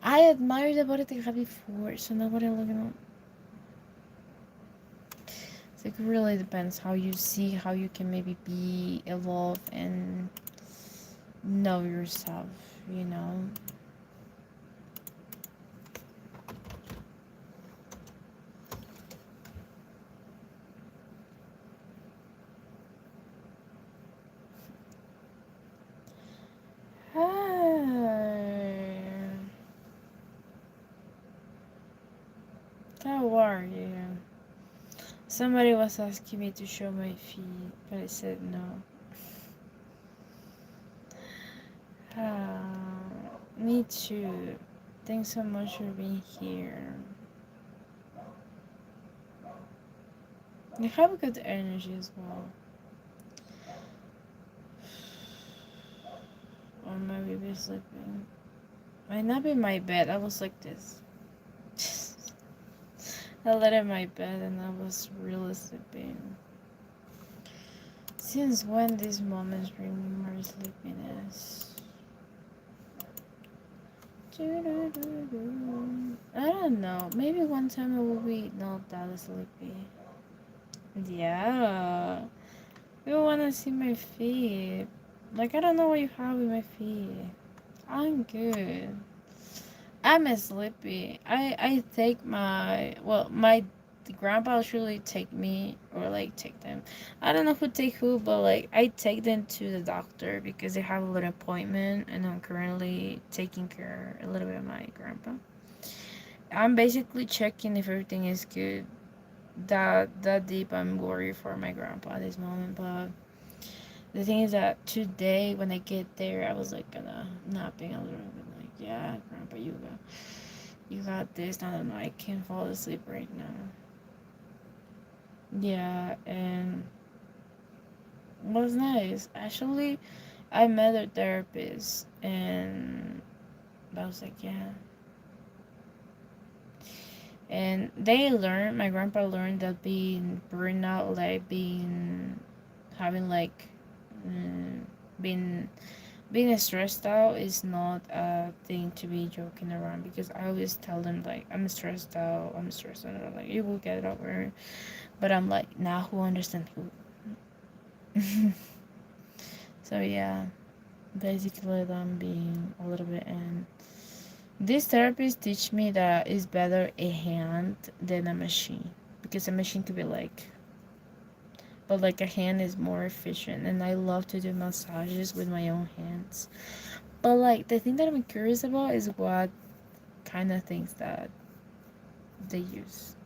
I admire the body they had before, so now what I'm looking at. So it really depends how you see how you can maybe be evolve and know yourself, you know. How are you? Somebody was asking me to show my feet, but I said no. Me too. Thanks so much for being here. You have a good energy as well. Or my baby sleeping. I nap in my bed. I was like this. I laid in my bed and I was really sleeping. Since when these moments bring me more sleepiness? I don't know. Maybe one time I will be not that sleepy. Yeah. You wanna see my feet? Like I don't know what you have with my feet. I'm good. I'm sleepy. I take my grandpa usually take me or like take them. I don't know who take who, but like I take them to the doctor because they have a little appointment, and I'm currently taking care a little bit of my grandpa. I'm basically checking if everything is good. That deep, I'm worried for my grandpa at this moment, but the thing is that today when I get there, I was like gonna napping a little bit, like yeah, grandpa, you got this. I don't know, I can't fall asleep right now. Yeah, and it was nice. Actually, I met a therapist, and I was like, yeah. And my grandpa learned that being burnout, like having like, mm, being being stressed out is not a thing to be joking around because I always tell them like I'm stressed out, and they're like you will get it over. But I'm like now who understand who. So yeah, basically I'm being a little bit in. This therapist teach me that it's better a hand than a machine, because a machine could be like, but like a hand is more efficient, and I love to do massages with my own hands. But like the thing that I'm curious about is what kind of things that they use.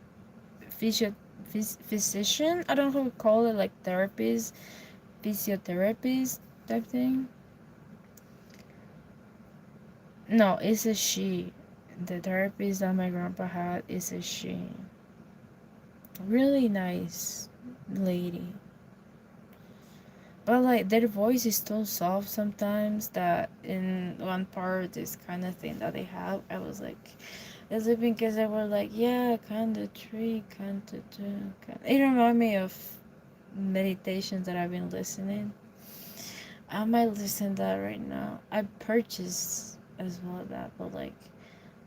Physio, physician, I don't know how to call it, like therapist, physiotherapist type thing. No, it's a she. The therapist that my grandpa had is a she. Really nice lady. But like their voice is so soft sometimes that in one part this kind of thing that they have, I was like, is it because they were like, yeah, kind of three, kind of two, kind. It reminded me of meditations that I've been listening. I might listen to that right now. I purchased as well that, but like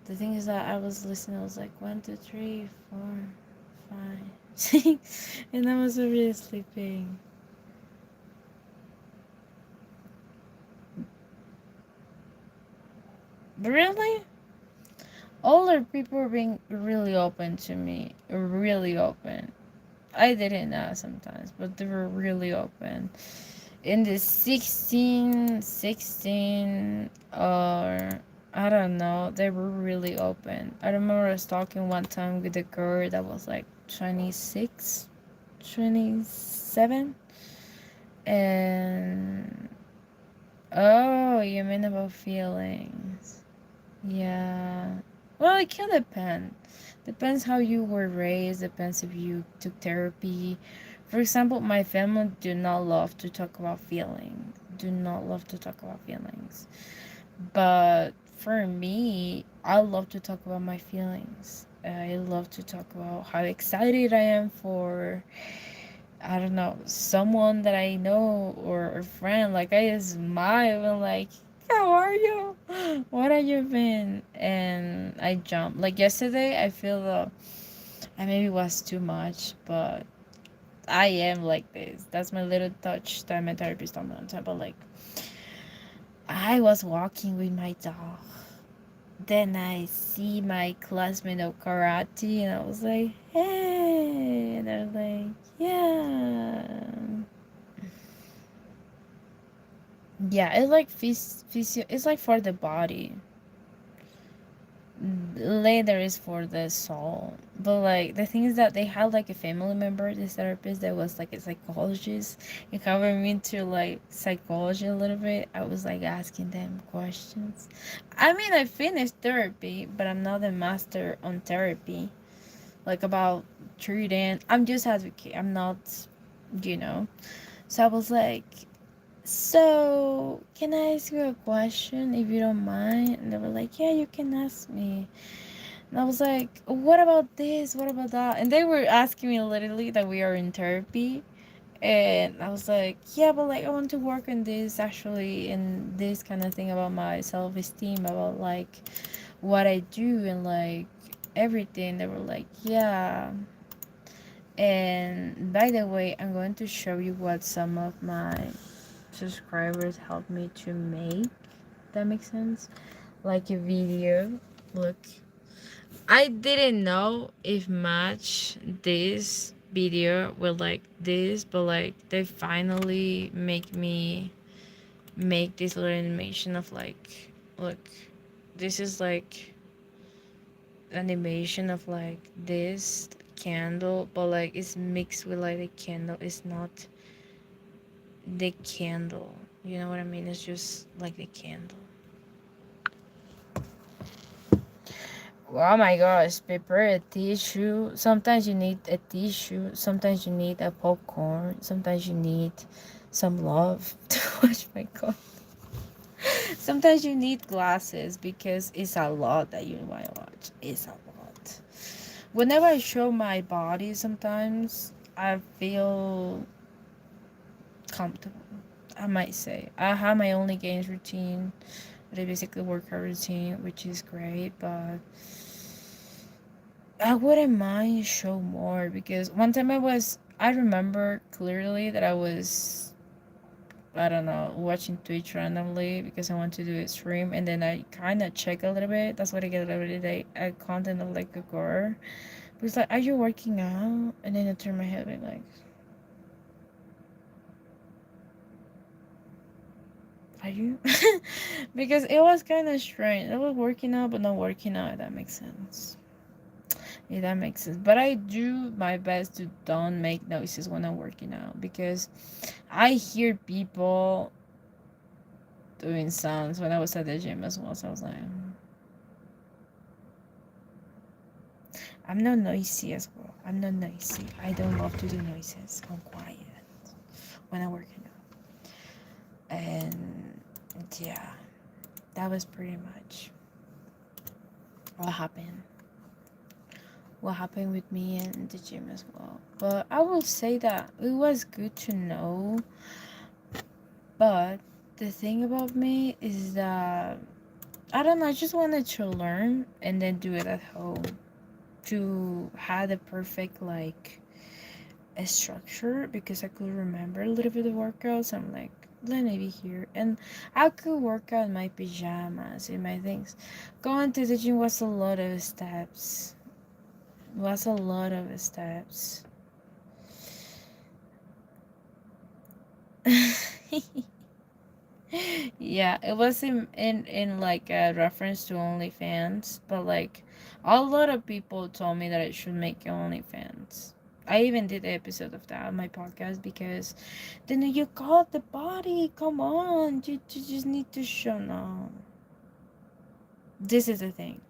the thing is that I was listening. I was like one, two, three, four, five, six, and I was already sleeping. Really? Older people are being really open to me. Really open. I didn't know sometimes, but they were really open. In the 16, or I don't know, they were really open. I remember I was talking one time with a girl that was like 26, 27, and oh, you mean about feelings? Yeah. Well, it can depend. Depends how you were raised, depends if you took therapy. For example, my family do not love to talk about feelings. Do not love to talk about feelings. But for me, I love to talk about my feelings. I love to talk about how excited I am for, I don't know, someone that I know, or a friend. Like I just smile and like, how are you? What have you been? And I jump. Like yesterday, I feel I maybe was too much, but I am like this. That's my little touch that my therapist told me on time. But like, I was walking with my dog. Then I see my classmate of karate, and I was like, hey, and they're like, yeah. Yeah, it's like physio. It's like for the body. Later is for the soul. But like the thing is that they had like a family member, this therapist that was like a psychologist. It covered me into like psychology a little bit. I was like asking them questions. I mean, I finished therapy, but I'm not a master on therapy. Like about treating. I'm just advocate. I'm not, you know. So I was like, so, can I ask you a question if you don't mind? And they were like, yeah, you can ask me. And I was like, what about this? What about that? And they were asking me literally that we are in therapy. And I was like, yeah, but like, I want to work on this actually, and this kind of thing about my self esteem, about like what I do, and like everything. They were like, yeah. And by the way, I'm going to show you what some of my subscribers helped me to make. That makes sense. Like a video. Look, I didn't know if match this video with like this, but like they finally make me make this little animation of like, look, this is like animation of like this candle, but like it's mixed with like a candle. It's not the candle. You know what I mean? It's just like the candle. Oh my gosh, prepare a tissue. Sometimes you need a tissue. Sometimes you need a popcorn. Sometimes you need some love to watch my God. Sometimes you need glasses because it's a lot that you want to watch. It's a lot. Whenever I show my body, sometimes I feel comfortable. I might say. I have my only games routine. I basically workout routine, which is great, but I wouldn't mind show more, because one time I remember clearly that I was I don't know, watching Twitch randomly because I want to do a stream, and then I kind of check a little bit. That's what I get every day. A content of like a girl. It's like, are you working out? And then I turn my head and like, are you? Because it was kind of strange. I was working out, but not working out. If that makes sense. Yeah, that makes sense. But I do my best to don't make noises when I'm working out because I hear people doing sounds when I was at the gym as well. So I was like, I'm not noisy as well. I'm not noisy. I don't love to do noises. I'm quiet when I'm working out. And yeah, that was pretty much what happened. What happened with me in the gym as well. But I will say that it was good to know. But the thing about me is that I don't know, I just wanted to learn and then do it at home to have the perfect like a structure because I could remember a little bit of workouts. I'm like, let me be here, and I could work out in my pajamas in my things. Going to the gym was a lot of steps. Was a lot of steps. Yeah, it was in like a reference to OnlyFans, but like a lot of people told me that I should make OnlyFans. I even did an episode of that on my podcast because then you got the body. Come on, you just need to show. No, this is the thing.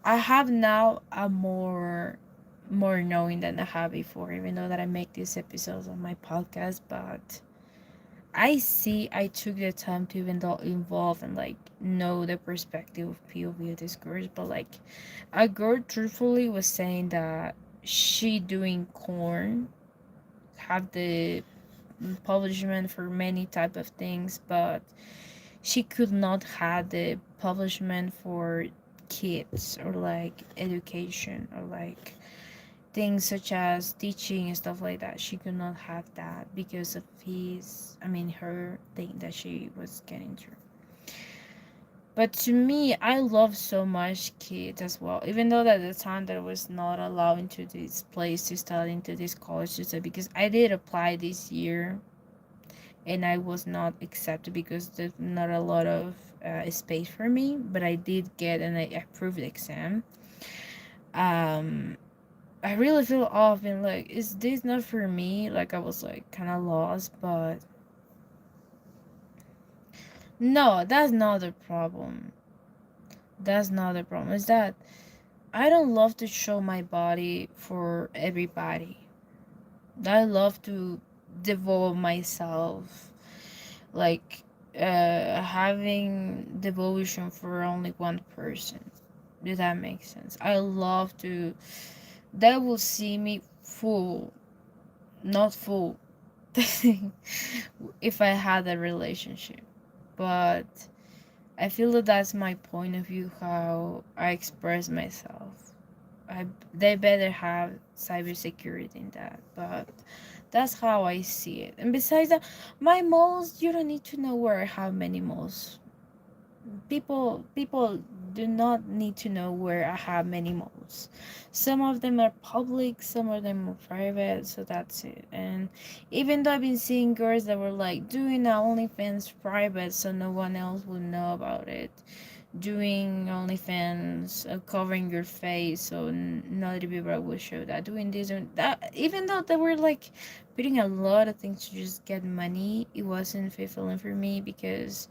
I have now a more knowing than I had before, even though that I make these episodes on my podcast, but I see I took the time to even though involve and like know the perspective of POV of this girl, but like a girl truthfully was saying that she doing corn have the publishment for many type of things, but she could not have the publishment for kids or like education or like things such as teaching and stuff like that. She could not have that because of her thing that she was getting through. But to me, I love so much kids as well. Even though at the time that I was not allowed into this place to study into this college to study, because I did apply this year and I was not accepted because there's not a lot of space for me. But I did get and I approved the exam. Um, I really feel off and like, is this not for me? Like I was like kind of lost, but no, that's not the problem. That's not the problem. Is that I don't love to show my body for everybody. I love to devote myself, like having devotion for only one person. Does that make sense? I love to. They will see me full, not full, if I had a relationship. But I feel that that's my point of view, how I express myself. They better have cybersecurity in that, but that's how I see it. And besides that, my moles, you don't need to know where I have many moles. People do not need to know where I have many moles. Some of them are public, some of them are private, so that's it. And even though I've been seeing girls that were like doing the OnlyFans private so no one else would know about it, doing OnlyFans, covering your face so not other people will show that, doing this and that, even though they were like putting a lot of things to just get money, it wasn't fulfilling for me because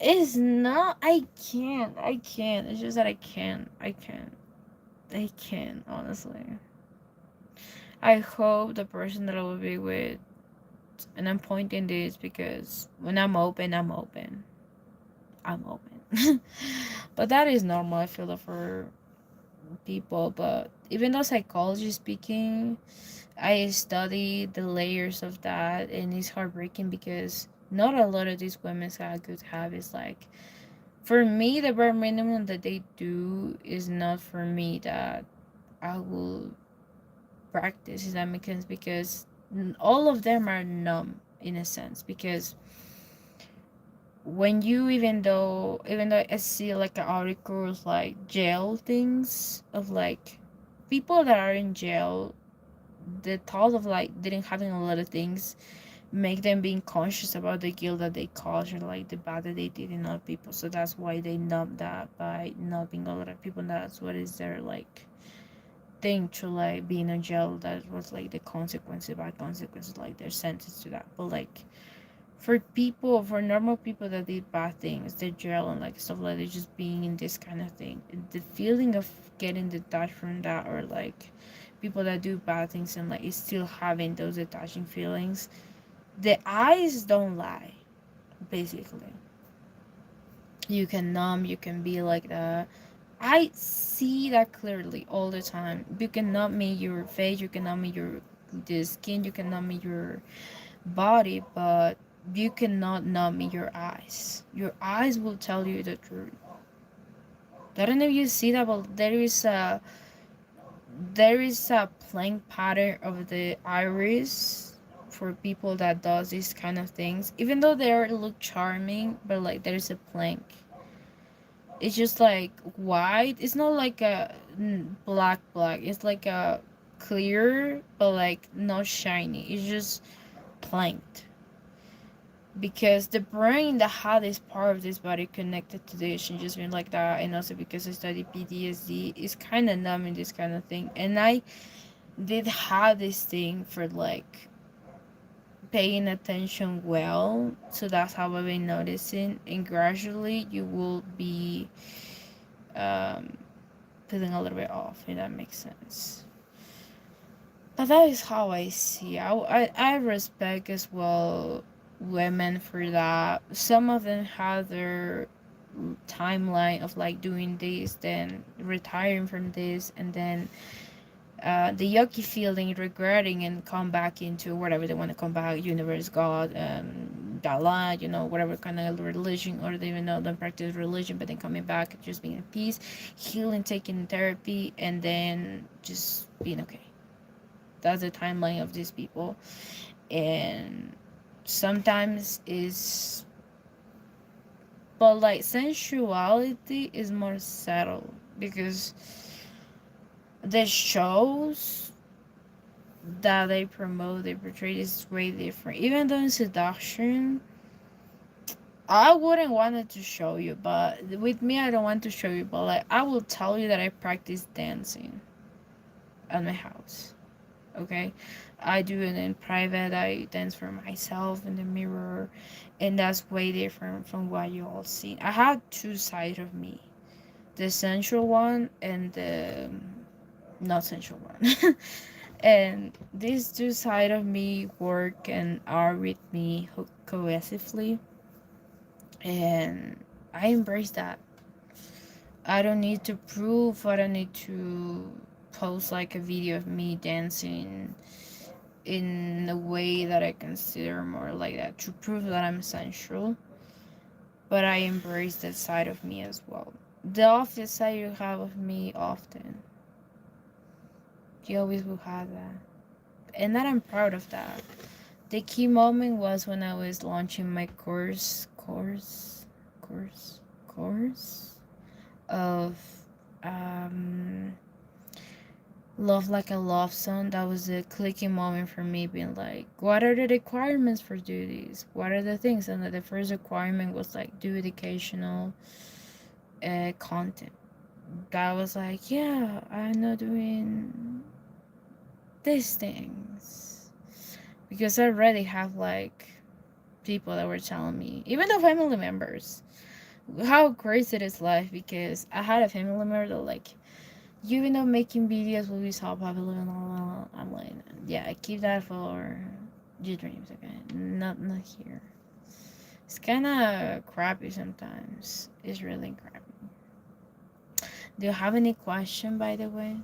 it's not. I can't. It's just that I can't, honestly. I hope the person that I will be with, and I'm pointing this because when I'm open, I'm open. I'm open. But that is normal, I feel, for people. But even though psychology speaking, I study the layers of that, and it's heartbreaking because not a lot of these women have good habits. Like, for me, the bare minimum that they do is not for me that I will practice. Does that make sense? Because all of them are numb in a sense, because when you, even though I see like articles like jail things of like people that are in jail, the thought of like didn't having a lot of things make them being conscious about the guilt that they caused, or like the bad that they did in other people. So that's why they numb that by numbing a lot of people. And that's what is their like thing to like being in jail. That was like the consequences, bad consequences, like they're sentenced to that. But like for people, for normal people that did bad things, the jail and like stuff like that, just being in this kind of thing, the feeling of getting detached from that, or like people that do bad things and like is still having those attaching feelings, the eyes don't lie. Basically, you can numb, you can be like that. I see that clearly all the time. You can numb me your face, you can numb me your the skin, you can numb me your body, but you cannot numb your eyes. Your eyes will tell you the truth. I don't know if you see that, but there is a plain pattern of the iris for people that does these kind of things. Even though they look charming, but like there's a plank. It's just like white. It's not like a black. It's like a clear, but like not shiny. It's just planked, because the brain that had this part of this body connected to this and just been like that, and also because I study PTSD, is kind of numb in this kind of thing. And I did have this thing for like paying attention well, so that's how I've been noticing, and gradually you will be um feeling a little bit off, if that makes sense. But that is how I see. I respect as well women for that. Some of them have their timeline of like doing this, then retiring from this, and then the yucky feeling, regretting, and come back into whatever they want to come back, universe, God, Allah, whatever kind of religion, or they even know don't practice religion, but then coming back, just being at peace, healing, taking therapy, and then just being okay. That's the timeline of these people. And sometimes is, but like sensuality is more subtle, because the shows that they promote, they portray is way different. Even though in seduction, I wouldn't want it to show you, but with me, I don't want to show you, but like I will tell you that I practice dancing at my house. Okay, I do it in private. I dance for myself in the mirror, and that's way different from what you all see. I have two sides of me: the sensual one and the not sensual one. And these two sides of me work and are with me cohesively, and I embrace that. I don't need to prove. I don't need to post like a video of me dancing in a way that I consider more like that to prove that I'm sensual. But I embrace that side of me as well. The opposite side you have of me often. You always will have that. And that I'm proud of that. The key moment was when I was launching my course of um Love Like a Love Song. That was a clicking moment for me, being like, what are the requirements for duties? What are the things? And the first requirement was like do educational content. That was like, yeah, I'm not doing these things, because I already have like people that were telling me, even the family members, how crazy it is life. Because I had a family member that like, you even though making videos will be so popular and all, I'm like, yeah, keep that for your dreams, okay? Not here. It's kind of crappy sometimes. It's really crappy. Do you have any question, by the way?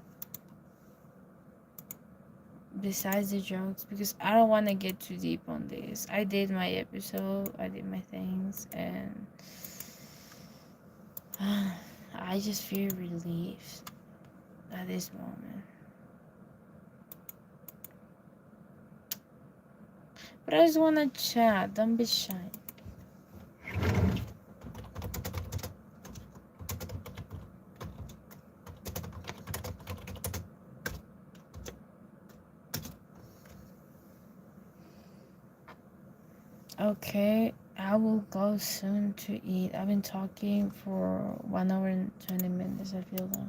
Besides the jokes, because I don't want to get too deep on this. I did my episode, I did my things, and I just feel relieved at this moment. But I just wanna chat. Don't be shy. Okay, I will go soon to eat. I've been talking for 1 hour and 20 minutes, I feel that.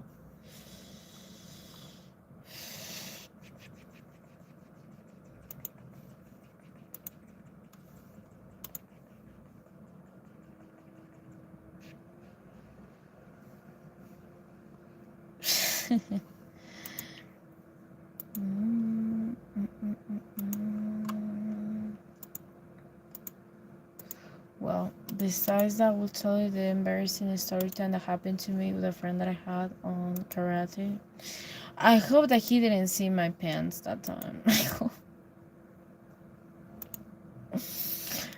Well, besides that, I will tell you the embarrassing story time that happened to me with a friend that I had on karate. I hope that he didn't see my pants that time.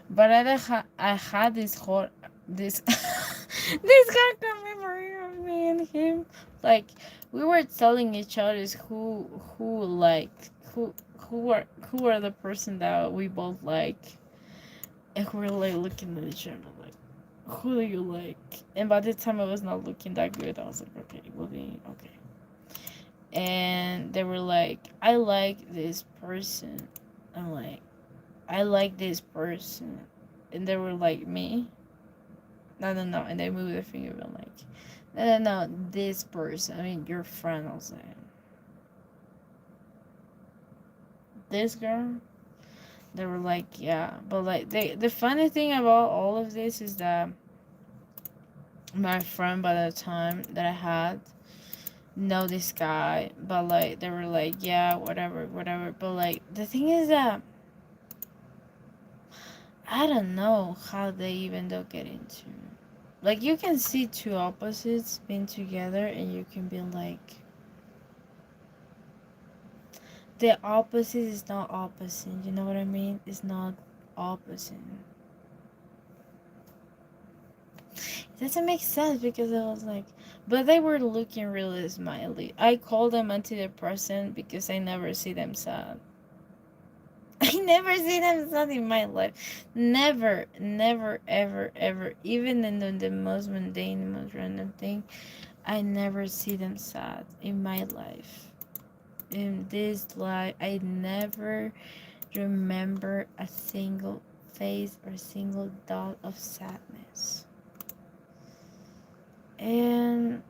But I had this whole this this kind memory of me and him. Like we were telling each other who like who are the person that we both like, and we were like looking at each other like, who do you like? And by the time I was not looking that good, I was like, okay, we'll be okay. And they were like, I like this person. I'm like, I like this person. And they were like, me? No, no, no. And they moved their finger and like, no, no, no, this person. I mean, your friend. I was like, this girl? They were like, yeah. But like, the funny thing about all of this is that my friend by the time that I had know this guy, but like they were like, yeah, whatever, whatever. But like the thing is that I don't know how they even don't get into. Like you can see two opposites being together, and you can be like, the opposite is not opposite. You know what I mean? It's not opposite. It doesn't make sense because I was like, but they were looking really smiley. I call them antidepressant because I never see them sad. I never see them sad in my life. Never, never, ever, ever. Even in the most mundane, most random thing, I never see them sad in my life. In this life, I never remember a single face or single dot of sadness. And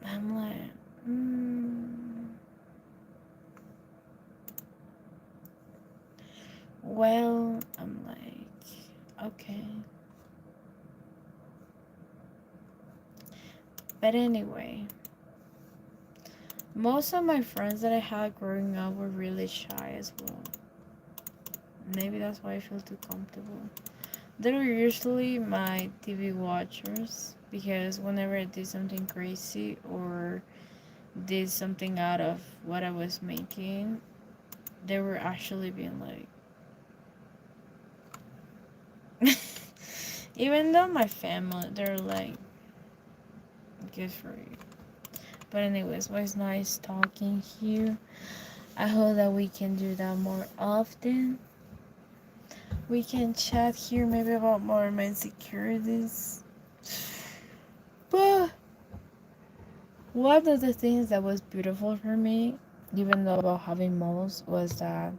I'm like, well, I'm like, okay. But anyway, most of my friends that I had growing up were really shy as well. Maybe that's why I feel too comfortable. They were usually my TV watchers because whenever I did something crazy or did something out of what I was making, they were actually being like, even though my family, they're like, good for you. But anyways, it was nice talking here. I hope that we can do that more often. We can chat here maybe about more of my insecurities. But one of the things that was beautiful for me, even though about having moles, was that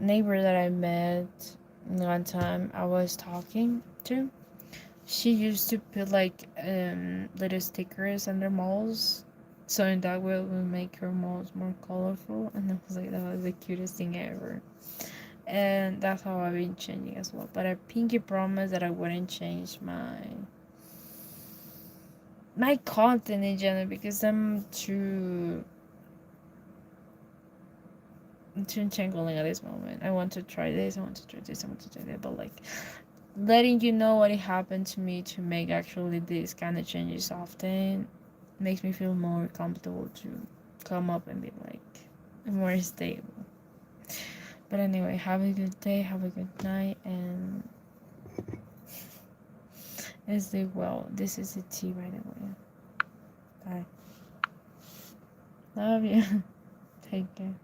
neighbor that I met one time I was talking to. She used to put like little stickers on their moles, so in that way it would make her moles more colorful. And I was like, that was the cutest thing ever. And that's how I've been changing as well. But I pinky promise that I wouldn't change my content in general because I'm too entangling at this moment. I want to try this, I want to try this, I want to try that, but like letting you know what happened to me to make actually these kind of changes often makes me feel more comfortable to come up and be like more stable. But anyway, have a good day, have a good night, and sleep well. This is the tea, by the way. Bye. Love you. Take care.